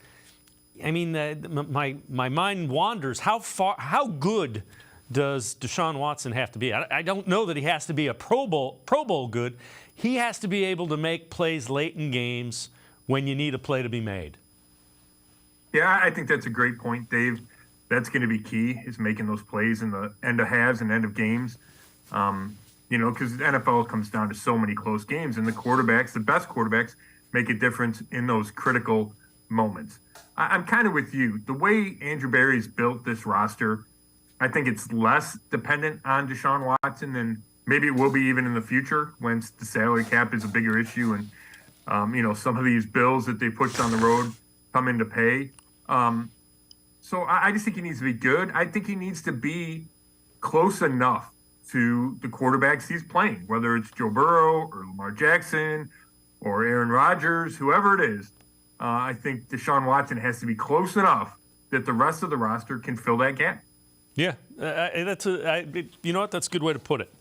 I mean, my mind wanders. How good does Deshaun Watson have to be? I don't know that he has to be a Pro Bowl good. He has to be able to make plays late in games when you need a play to be made. Yeah, I think that's a great point, Dave. That's going to be key, is making those plays in the end of halves and end of games. Because the NFL comes down to so many close games, and the best quarterbacks, make a difference in those critical moments. I'm kind of with you. The way Andrew Berry's built this roster, I think it's less dependent on Deshaun Watson than maybe it will be even in the future when the salary cap is a bigger issue and, some of these bills that they pushed on the road come into pay. So I just think he needs to be good. I think he needs to be close enough to the quarterbacks he's playing, whether it's Joe Burrow or Lamar Jackson or Aaron Rodgers, whoever it is. I think Deshaun Watson has to be close enough that the rest of the roster can fill that gap. Yeah, you know what? That's a good way to put it.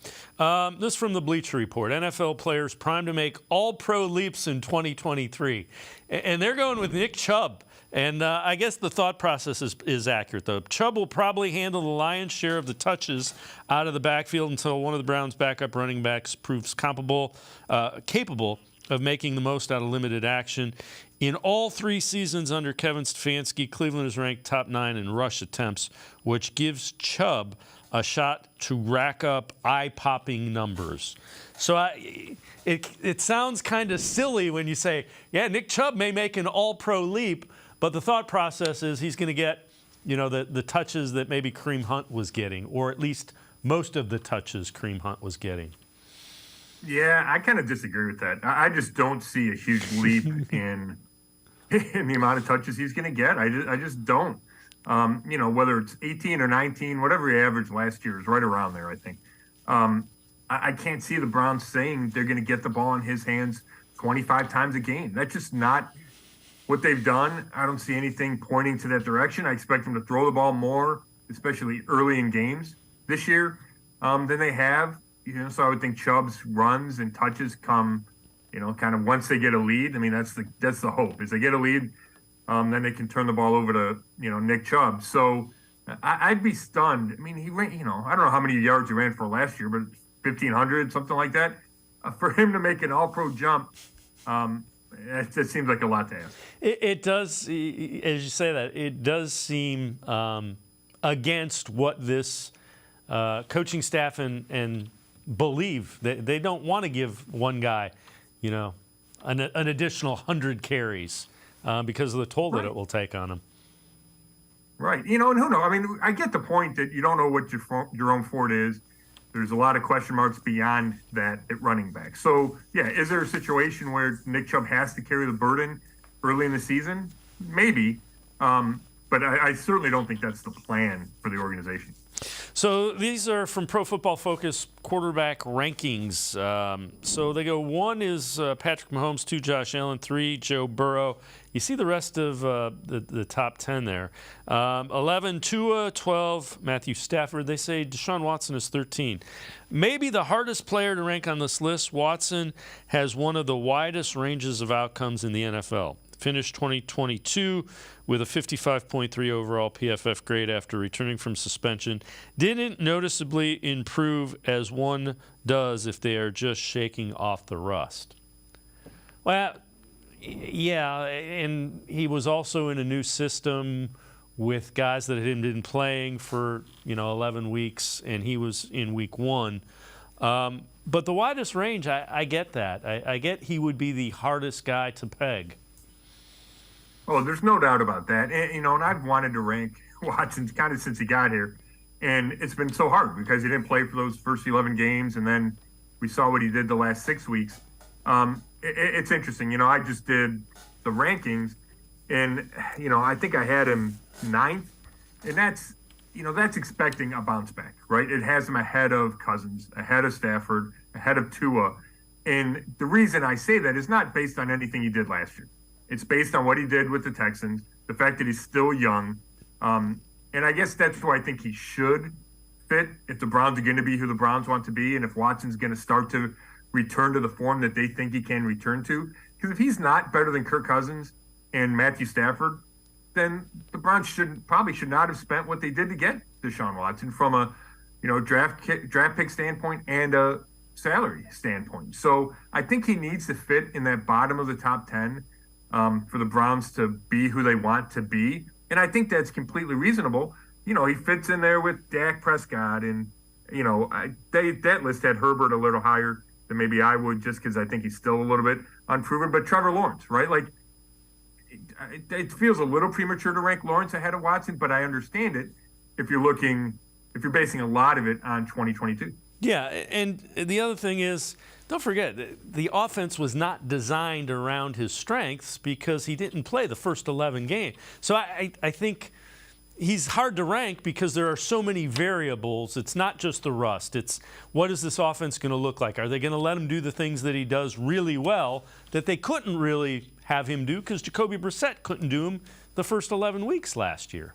This from the Bleacher Report. NFL players primed to make all-pro leaps in 2023. And they're going with Nick Chubb. And I guess the thought process is accurate, though. Chubb will probably handle the lion's share of the touches out of the backfield until one of the Browns' backup running backs proves capable of making the most out of limited action. In all 3 seasons under Kevin Stefanski, Cleveland is ranked top 9 in rush attempts, which gives Chubb a shot to rack up eye-popping numbers. So it sounds kind of silly when you say, yeah, Nick Chubb may make an all-pro leap, but the thought process is he's going to get, the touches that maybe Kareem Hunt was getting, or at least most of the touches Kareem Hunt was getting. Yeah, I kind of disagree with that. I just don't see a huge leap in the amount of touches he's going to get. I just don't. Whether it's 18 or 19, whatever he averaged last year is right around there, I think. I can't see the Browns saying they're going to get the ball in his hands 25 times a game. That's just not what they've done. I don't see anything pointing to that direction. I expect them to throw the ball more, especially early in games this year, than they have. So I would think Chubb's runs and touches come, kind of once they get a lead. I mean, that's the hope, is they get a lead, then they can turn the ball over to, Nick Chubb. So I'd be stunned. I mean, he ran, I don't know how many yards he ran for last year, but 1,500, something like that. For him to make an all-pro jump, that seems like a lot to ask. It does, as you say that, it does seem against what this coaching staff and believe. They don't want to give one guy, an additional 100 carries because of the toll that it will take on him. Right. And who knows? I mean, I get the point that you don't know what your own Ford is. There's a lot of question marks beyond that at running back. So, yeah, is there a situation where Nick Chubb has to carry the burden early in the season? Maybe. But I certainly don't think that's the plan for the organization. So these are from Pro Football Focus quarterback rankings. So they go 1 is Patrick Mahomes, 2 Josh Allen, 3 Joe Burrow. You see the rest of the top 10 there. 11 Tua, 12 Matthew Stafford. They say Deshaun Watson is 13. Maybe the hardest player to rank on this list, Watson has one of the widest ranges of outcomes in the NFL. Finished 2022 with a 55.3 overall PFF grade after returning from suspension. Didn't noticeably improve as one does if they are just shaking off the rust. Well, yeah, and he was also in a new system with guys that had been playing for 11 weeks, and he was in week 1. But the widest range, I get that. I get he would be the hardest guy to peg. Oh, there's no doubt about that. And I've wanted to rank Watson kind of since he got here, and it's been so hard because he didn't play for those first 11 games, and then we saw what he did the last 6 weeks. It's interesting. I just did the rankings, and I think I had him 9th, and that's expecting a bounce back, right? It has him ahead of Cousins, ahead of Stafford, ahead of Tua. And the reason I say that is not based on anything he did last year. It's based on what he did with the Texans, the fact that he's still young. And I guess that's where I think he should fit if the Browns are going to be who the Browns want to be, and if Watson's going to start to return to the form that they think he can return to. Because if he's not better than Kirk Cousins and Matthew Stafford, then the Browns probably should not have spent what they did to get Deshaun Watson from a draft pick standpoint and a salary standpoint. So I think he needs to fit in that bottom of the top 10 for the Browns to be who they want to be. And I think that's completely reasonable. He fits in there with Dak Prescott, and that list had Herbert a little higher than maybe I would, just because I think he's still a little bit unproven. But Trevor Lawrence, right? Like, it feels a little premature to rank Lawrence ahead of Watson, but I understand it if you're basing a lot of it on 2022. Yeah, and the other thing is, don't forget, the offense was not designed around his strengths because he didn't play the first 11 games. So I think he's hard to rank because there are so many variables. It's not just the rust. It's what is this offense going to look like? Are they going to let him do the things that he does really well that they couldn't really have him do because Jacoby Brissett couldn't do him the first 11 weeks last year?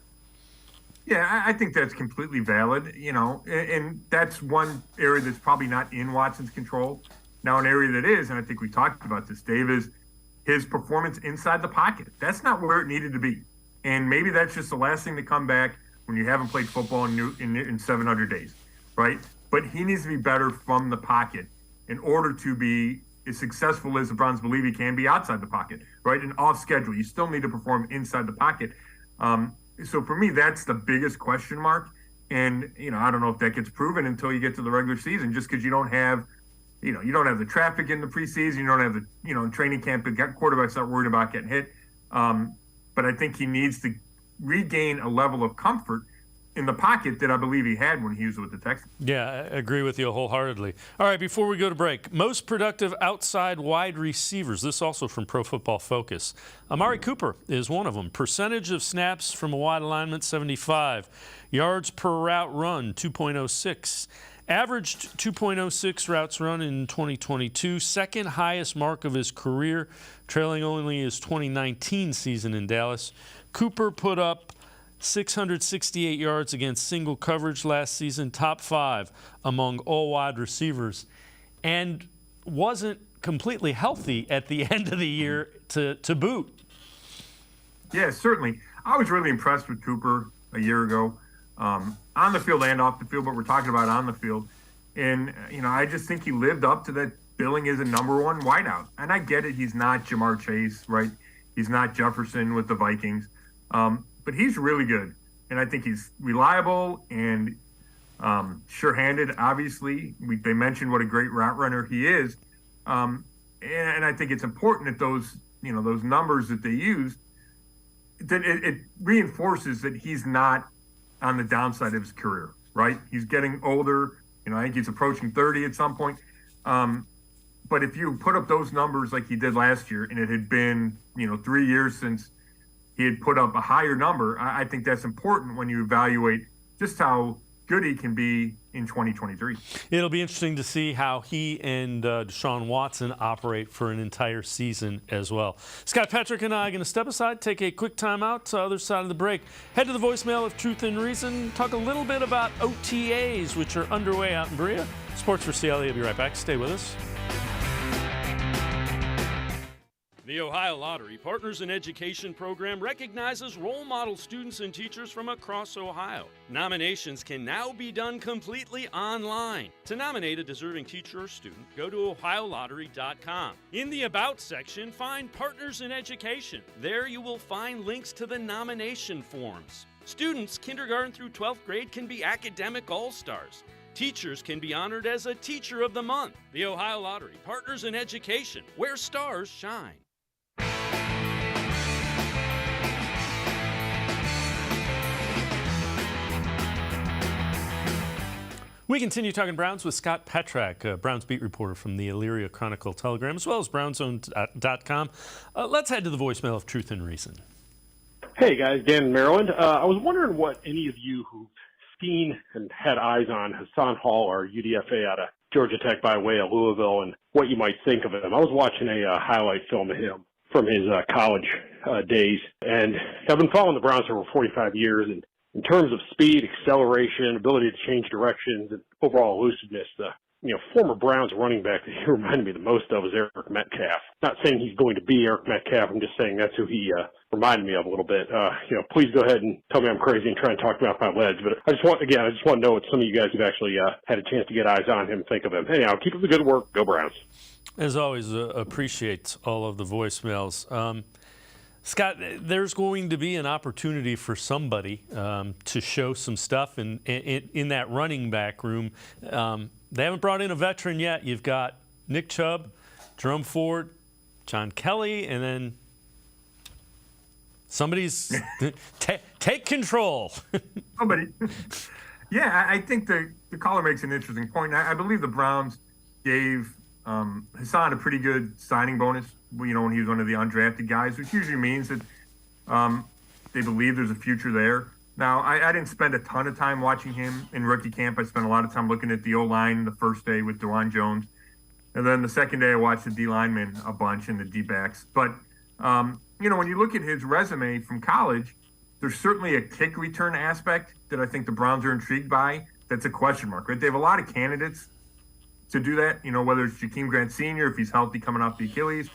Yeah, I think that's completely valid, and that's one area that's probably not in Watson's control. Now, an area that is, and I think we talked about this, Dave, is his performance inside the pocket. That's not where it needed to be. And maybe that's just the last thing to come back when you haven't played football in 700 days, right? But he needs to be better from the pocket in order to be as successful as the Browns believe he can be outside the pocket, right? And off schedule. You still need to perform inside the pocket. So for me, that's the biggest question mark. And, I don't know if that gets proven until you get to the regular season, just because you don't have the traffic in the preseason. You don't have the, in training camp, the quarterback's not worried about getting hit. But I think he needs to regain a level of comfort in the pocket that I believe he had when he was with the Texans. Yeah, I agree with you wholeheartedly. All right, before we go to break, most productive outside wide receivers. This also from Pro Football Focus. Amari Cooper is one of them. Percentage of snaps from a wide alignment, 75. Yards per route run, 2.06. Averaged 2.06 routes run in 2022, second highest mark of his career, trailing only his 2019 season in Dallas. Cooper put up 668 yards against single coverage last season, top 5 among all wide receivers, and wasn't completely healthy at the end of the year to boot. Yeah, certainly. I was really impressed with Cooper a year ago. On the field and off the field, but we're talking about on the field. And, I just think he lived up to that billing as a number 1 wideout. And I get it. He's not Jamar Chase, right? He's not Jefferson with the Vikings. But he's really good. And I think he's reliable and sure-handed, obviously. They mentioned what a great route runner he is. And I think it's important that those numbers that they use, that it reinforces that he's not on the downside of his career, right? He's getting older. I think he's approaching 30 at some point. But if you put up those numbers like he did last year, and it had been, 3 years since he had put up a higher number, I think that's important when you evaluate just how good he can be in 2023. It'll be interesting to see how he and Deshaun Watson operate for an entire season as well. Scott Patrick and I are going to step aside, take a quick time out to the other side of the break. Head to the voicemail of Truth and Reason, talk a little bit about OTAs, which are underway out in Berea. Sports4CLE will be right back. Stay with us. The Ohio Lottery Partners in Education program recognizes role model students and teachers from across Ohio. Nominations can now be done completely online. To nominate a deserving teacher or student, go to ohiolottery.com. In the About section, find Partners in Education. There you will find links to the nomination forms. Students kindergarten through 12th grade can be academic all-stars. Teachers can be honored as a Teacher of the Month. The Ohio Lottery Partners in Education, where stars shine. We continue talking Browns with Scott Petrak, Browns beat reporter from the Elyria Chronicle-Telegram, as well as BrownsOTAs.com. Let's head to the voicemail of Truth and Reason. Hey, guys. Dan in Maryland. I was wondering what any of you who've seen and had eyes on Hassan Hall or UDFA out of Georgia Tech by way of Louisville and what you might think of him. I was watching a highlight film of him from his college days, and I've been following the Browns for over 45 years, and in terms of speed, acceleration, ability to change directions, and overall elusiveness, the former Browns running back that he reminded me the most of is Eric Metcalf. Not saying he's going to be Eric Metcalf. I'm just saying that's who he reminded me of a little bit. Please go ahead and tell me I'm crazy and try and talk me off my ledge. But I just want to know what some of you guys have actually had a chance to get eyes on him and think of him. Anyhow, keep up the good work. Go Browns. As always, appreciate all of the voicemails. Scott, there's going to be an opportunity for somebody to show some stuff in that running back room. They haven't brought in a veteran yet. You've got Nick Chubb, Jerome Ford, John Kelly, and then somebody's take control. Somebody. Yeah, I think the caller makes an interesting point. I believe the Browns gave Hassan a pretty good signing bonus, when he was one of the undrafted guys, which usually means that they believe there's a future there. Now, I didn't spend a ton of time watching him in rookie camp. I spent a lot of time looking at the O-line the first day with DeJuan Jones. And then the second day I watched the D-linemen a bunch and the D-backs. But, when you look at his resume from college, there's certainly a kick return aspect that I think the Browns are intrigued by. That's a question mark, right? They have a lot of candidates to do that, whether it's Jakeem Grant Sr., if he's healthy coming off the Achilles.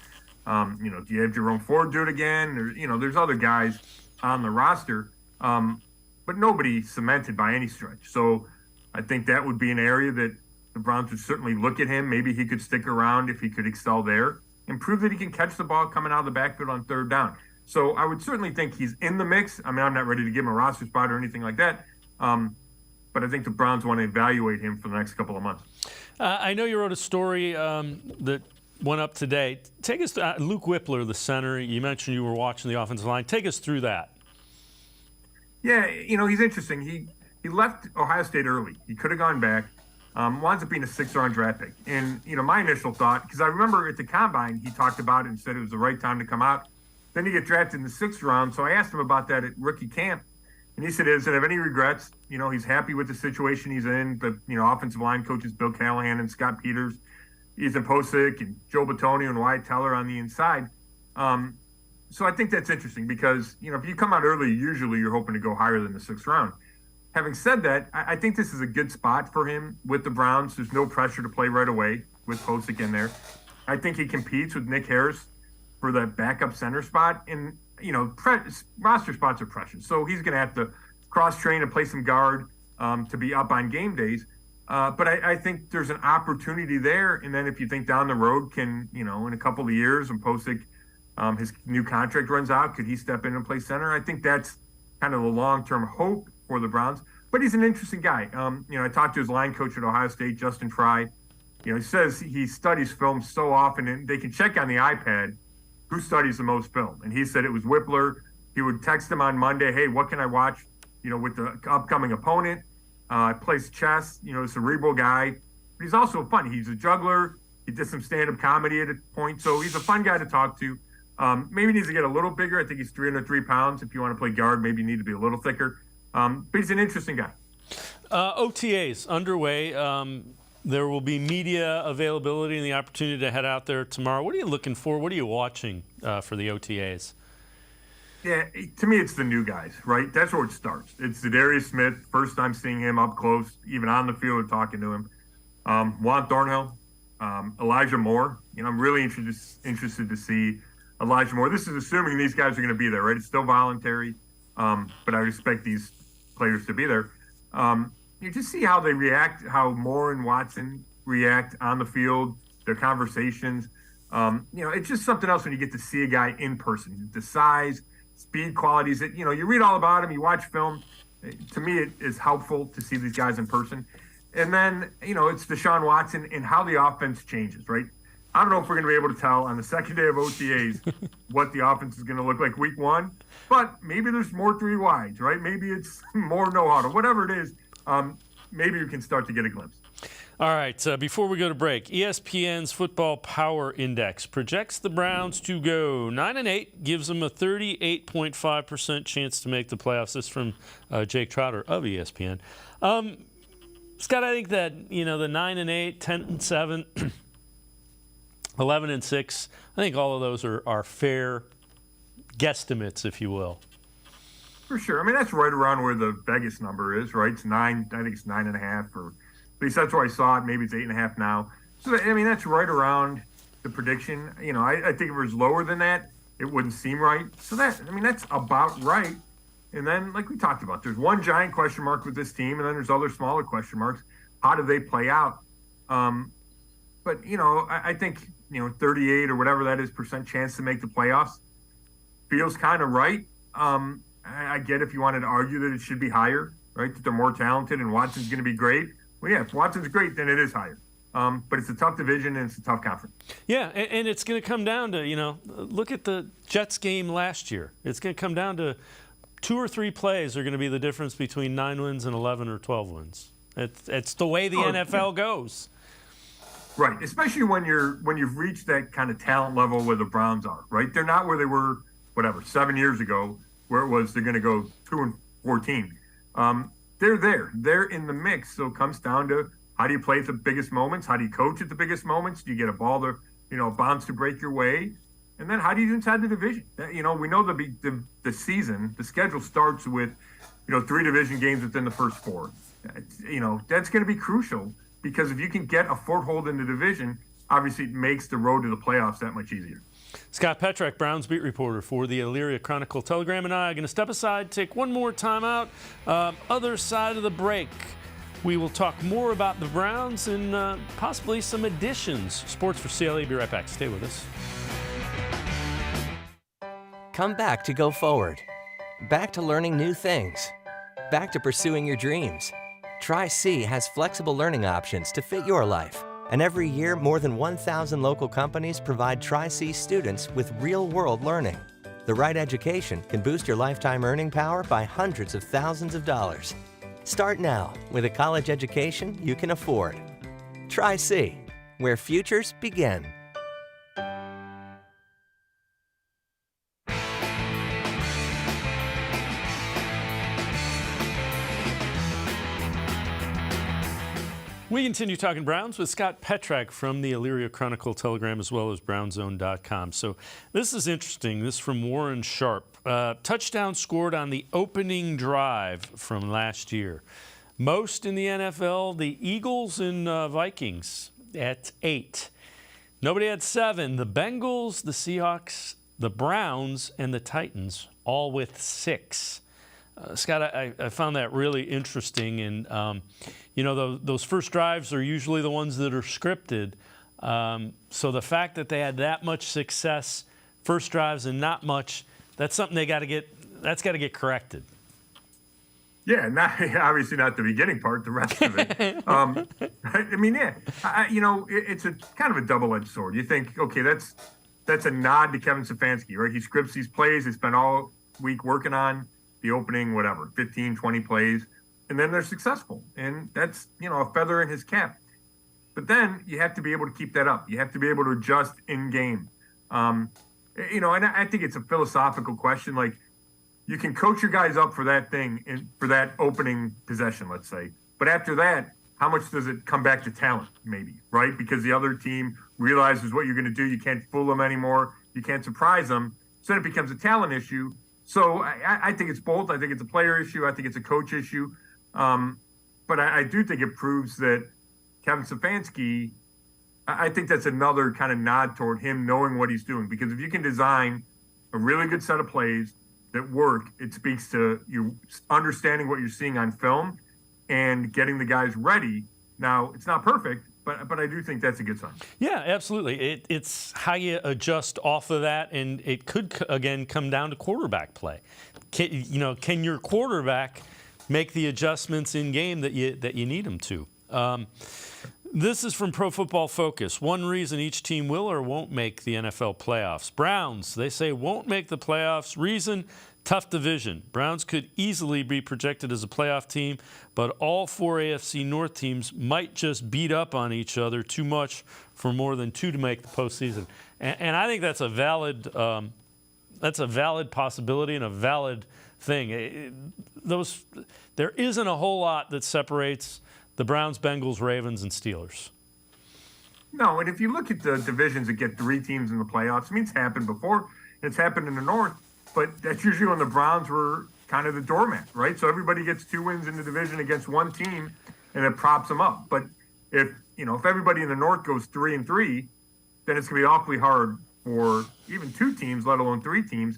Do you have Jerome Ford do it again? There's other guys on the roster, but nobody cemented by any stretch. So I think that would be an area that the Browns would certainly look at him. Maybe he could stick around if he could excel there and prove that he can catch the ball coming out of the backfield on third down. So I would certainly think he's in the mix. I mean, I'm not ready to give him a roster spot or anything like that. But I think the Browns want to evaluate him for the next couple of months. I know you wrote a story that went up today. Take us to Luke Whippler, the center. You mentioned you were watching the offensive line. Take us through that. Yeah, he's interesting. He left Ohio State early. He could have gone back. Winds up being a 6th-round draft pick. And, my initial thought, because I remember at the Combine, he talked about it and said it was the right time to come out. Then he get drafted in the 6th round. So I asked him about that at rookie camp. And he said he doesn't have any regrets. He's happy with the situation he's in. The, offensive line coaches Bill Callahan and Scott Peters, Ethan Posick and Joe Bitonio and Wyatt Teller on the inside. So I think that's interesting because, if you come out early, usually you're hoping to go higher than the 6th round. Having said that, I think this is a good spot for him with the Browns. There's no pressure to play right away with Posick in there. I think he competes with Nick Harris for that backup center spot. And, roster spots are precious. So he's going to have to cross-train and play some guard to be up on game days. But I think there's an opportunity there. And then if you think down the road can, in a couple of years when Posick, his new contract runs out, could he step in and play center? I think that's kind of the long-term hope for the Browns. But he's an interesting guy. I talked to his line coach at Ohio State, Justin Fry. He says he studies film so often, and they can check on the iPad who studies the most film. And he said it was Whippler. He would text him on Monday, hey, what can I watch, with the upcoming opponent? Plays chess, a cerebral guy. But he's also fun. He's a juggler. He did some stand-up comedy at a point. So he's a fun guy to talk to. Maybe needs to get a little bigger. I think he's 303 pounds. If you want to play guard, maybe you need to be a little thicker. But he's an interesting guy. OTAs underway. There will be media availability and the opportunity to head out there tomorrow. What are you looking for? What are you watching for the OTAs? Yeah, to me, it's the new guys, right? That's where it starts. It's Zadarius Smith, first time seeing him up close, even on the field and talking to him. Juan Thornhill, Elijah Moore. I'm really interested to see Elijah Moore. This is assuming these guys are going to be there, right? It's still voluntary, but I would expect these players to be there. You just see how they react, how Moore and Watson react on the field, their conversations. It's just something else when you get to see a guy in person. The size, speed, qualities. You read all about him, you watch film. To me, it is helpful to see these guys in person. And then, it's Deshaun Watson and how the offense changes, right? I don't know if we're going to be able to tell on the second day of OTAs what the offense is going to look like week one, but maybe there's more three wides, right? Maybe it's more no-huddle, whatever it is. Maybe you can start to get a glimpse. All right, before we go to break, ESPN's Football Power Index projects the Browns to go 9-8, gives them a 38.5% chance to make the playoffs. This from Jake Trotter of ESPN. Scott, I think that, the 9-8, 10-7, 11-6, I think all of those are fair guesstimates, if you will. For sure. I mean, that's right around where the Vegas number is, right? It's 9, I think it's 9.5, or at least that's where I saw it. Maybe it's 8.5 now. So, I mean, that's right around the prediction. I think if it was lower than that, it wouldn't seem right. So that's about right. And then, like we talked about, there's one giant question mark with this team, and then there's other smaller question marks. How do they play out? But, I think, 38 or whatever that is % chance to make the playoffs feels kind of right. I get if you wanted to argue that it should be higher, right? That they're more talented and Watson's going to be great. Well, yeah, if Watson's great, then it is higher. But it's a tough division and it's a tough conference. Yeah, and it's going to come down to, look at the Jets game last year. It's going to come down to 2 or 3 plays are going to be the difference between 9 wins and 11 or 12 wins. It's the way the NFL goes. Right, especially when you've reached that kind of talent level where the Browns are, right? They're not where they were, 7 years ago, where it was they're going to go 2-14. They're there. They're in the mix. So it comes down to how do you play at the biggest moments? How do you coach at the biggest moments? Do you get a ball to, bounce to break your way? And then how do you do inside the division? We know the season, the schedule starts with, 3 division games within the first 4. That's going to be crucial because if you can get a foothold in the division, obviously it makes the road to the playoffs that much easier. Scott Petrak, Browns beat reporter for the Elyria Chronicle-Telegram, and I are going to step aside, take one more time out. Other side of the break, we will talk more about the Browns and possibly some additions. Sports4CLE, be right back. Stay with us. Come back to go forward. Back to learning new things. Back to pursuing your dreams. Tri-C has flexible learning options to fit your life. And every year, more than 1,000 local companies provide Tri-C students with real-world learning. The right education can boost your lifetime earning power by hundreds of thousands of dollars. Start now with a college education you can afford. Tri-C, where futures begin. We continue talking Browns with Scott Petrak from the Elyria Chronicle-Telegram as well as BrownsZone.com. So this is interesting. This is from Warren Sharp. Touchdown scored on the opening drive from last year. Most in the NFL, the Eagles and Vikings at 8. Nobody had 7. The Bengals, the Seahawks, the Browns, and the Titans all with 6. Scott, I found that really interesting, and those first drives are usually the ones that are scripted. So the fact that they had that much success, first drives and not much, that's something that's got to get corrected. Yeah, obviously not the beginning part, the rest of it. It's a kind of a double-edged sword. You think, okay, that's a nod to Kevin Stefanski, right? He scripts these plays. He spent all week working on the opening, 15, 20 plays, and then they're successful. And that's, a feather in his cap. But then you have to be able to keep that up. You have to be able to adjust in game. And I think it's a philosophical question. Like, you can coach your guys up for that thing and for that opening possession, let's say. But after that, how much does it come back to talent, maybe, right? Because the other team realizes what you're going to do. You can't fool them anymore. You can't surprise them. So then it becomes a talent issue. So I think it's both. I think it's a player issue. I think it's a coach issue. But I do think it proves that Kevin Stefanski I think that's another kind of nod toward him knowing what he's doing. Because if you can design a really good set of plays that work, it speaks to you understanding what you're seeing on film and getting the guys ready. Now, it's not perfect, but I do think that's a good sign. Yeah, absolutely. It's how you adjust off of that, and it could, again, come down to quarterback play. Can your quarterback make the adjustments in game that you need him to? This is from Pro Football Focus. One reason each team will or won't make the NFL playoffs. Browns, they say, won't make the playoffs. Reason, tough division. Browns could easily be projected as a playoff team, but all 4 AFC North teams might just beat up on each other too much for more than 2 to make the postseason. And I think that's a valid possibility and a valid thing. There isn't a whole lot that separates the Browns, Bengals, Ravens, and Steelers. No, and if you look at the divisions that get 3 teams in the playoffs, I mean, it's happened before. It's happened in the North, but that's usually when the Browns were kind of the doormat, right? So everybody gets 2 wins in the division against one team, and it props them up. But if everybody in the North goes 3-3, then it's going to be awfully hard for even 2 teams, let alone 3 teams,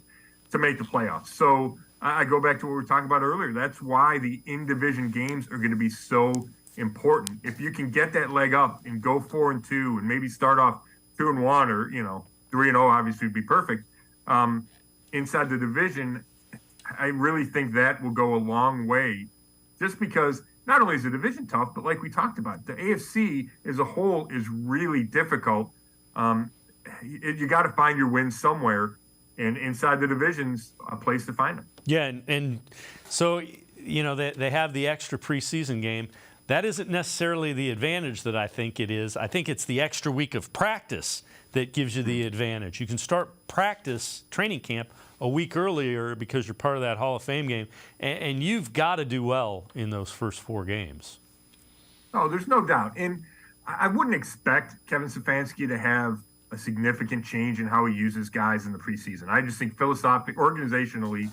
to make the playoffs. So I go back to what we were talking about earlier. That's why the in-division games are going to be so important. If you can get that leg up and go 4-2 and maybe start off 2-1 or 3-0, obviously would be perfect. Inside the division, I really think that will go a long way, just because not only is the division tough, but like we talked about, the AFC as a whole is really difficult. You got to find your wins somewhere, and inside the division's a place to find them. Yeah, and so they have the extra preseason game. That isn't necessarily the advantage that I think it is. I think it's the extra week of practice that gives you the advantage. You can start training camp, a week earlier because you're part of that Hall of Fame game, and you've got to do well in those first 4 games. Oh, there's no doubt. And I wouldn't expect Kevin Stefanski to have a significant change in how he uses guys in the preseason. I just think philosophically, organizationally,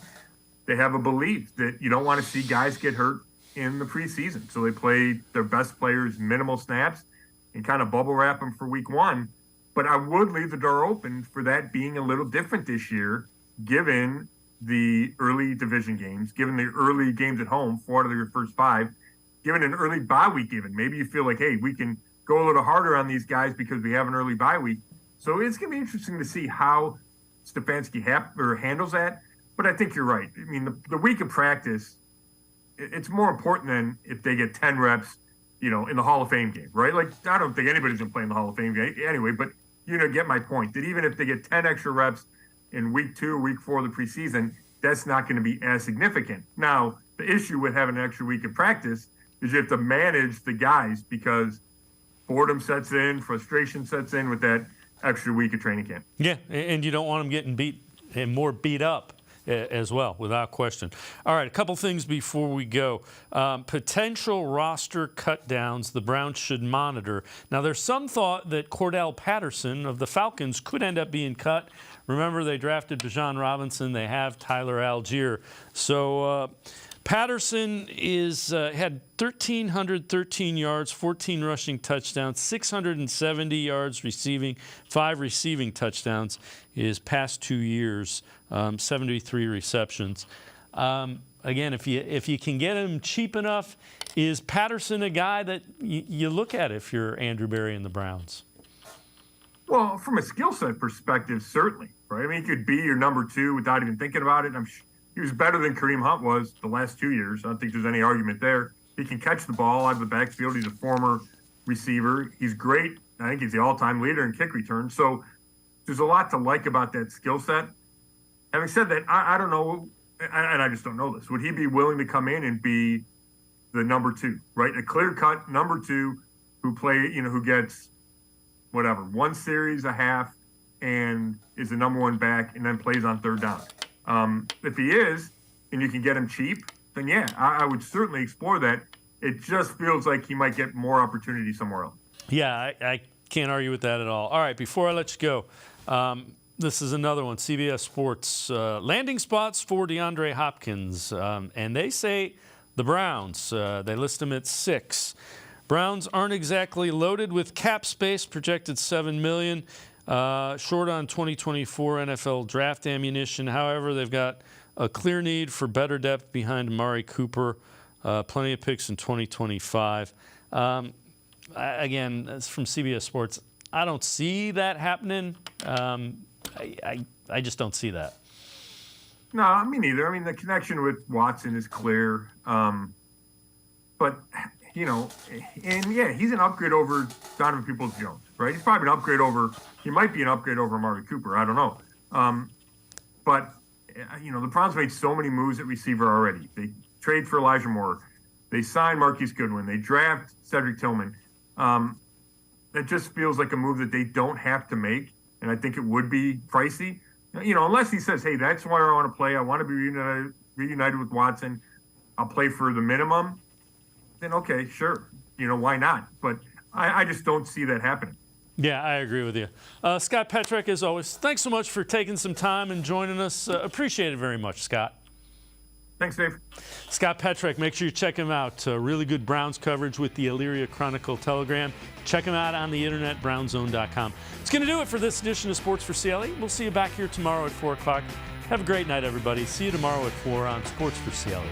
they have a belief that you don't want to see guys get hurt in the preseason. So they play their best players minimal snaps and kind of bubble wrap them for week 1. But I would leave the door open for that being a little different this year, given the early division games, given the early games at home, 4 out of your first 5, given an early bye week even. Maybe you feel like, hey, we can go a little harder on these guys because we have an early bye week. So it's going to be interesting to see how Stefanski handles that. But I think you're right. I mean, the week of practice, it's more important than if they get 10 reps, in the Hall of Fame game, right? Like, I don't think anybody's going to play in the Hall of Fame game anyway, but get my point, that even if they get 10 extra reps in week 2 or week 4 of the preseason, that's not going to be as significant. Now, the issue with having an extra week of practice is you have to manage the guys because boredom sets in, frustration sets in with that extra week of training camp. Yeah, and you don't want them getting beat and more beat up as well, without question. All right, a couple things before we go. Potential roster cutdowns the Browns should monitor. Now, there's some thought that Cordell Patterson of the Falcons could end up being cut. Remember, they drafted Bijan Robinson. They have Tyler Algier. So Patterson had 1,313 yards, 14 rushing touchdowns, 670 yards receiving, 5 receiving touchdowns his past 2 years, 73 receptions. Again, if you can get him cheap enough, is Patterson a guy that you look at if you're Andrew Berry and the Browns? Well, from a skill set perspective, certainly, right? I mean, he could be your number 2 without even thinking about it. He was better than Kareem Hunt was the last 2 years. I don't think there's any argument there. He can catch the ball out of the backfield. He's a former receiver. He's great. I think he's the all-time leader in kick returns. So there's a lot to like about that skill set. Having said that, I don't know, and I just don't know this. Would he be willing to come in and be the number 2, right? A clear-cut number 2 who gets whatever, 1 series a half and is the number 1 back and then plays on 3rd down. If he is, and you can get him cheap, then yeah, I would certainly explore that. It just feels like he might get more opportunity somewhere else. Yeah, I can't argue with that at all. All right, before I let you go, this is another one, CBS Sports. Landing spots for DeAndre Hopkins, and they say the Browns. They list him at 6. Browns aren't exactly loaded with cap space, projected $7 million, short on 2024 NFL draft ammunition. However, they've got a clear need for better depth behind Amari Cooper, plenty of picks in 2025. Again, it's from CBS Sports. I don't see that happening. I just don't see that. No, me neither. I mean, the connection with Watson is clear. But, you know, and yeah, he's an upgrade over Donovan Peoples-Jones, right? He's probably an upgrade over, he might be an upgrade over Amari Cooper. I don't know. But, you know, the Browns made so many moves at receiver already. They trade for Elijah Moore. They signed Marquise Goodwin. They draft Cedric Tillman. That just feels like a move that they don't have to make. And I think it would be pricey. You know, unless he says, hey, that's where I want to play. I want to be reunited with Watson. I'll play for the minimum. Then, okay, sure. You know, why not? But I just don't see that happening. Yeah, I agree with you. Scott Petrak, as always, thanks so much for taking some time and joining us. Appreciate it very much, Scott. Thanks, Dave. Scott Petrak, make sure you check him out. Really good Browns coverage with the Elyria Chronicle-Telegram. Check him out on the internet, brownzone.com. It's going to do it for this edition of Sports for CLE. We'll see you back here tomorrow at 4 o'clock. Have a great night, everybody. See you tomorrow at 4 on Sports for CLE.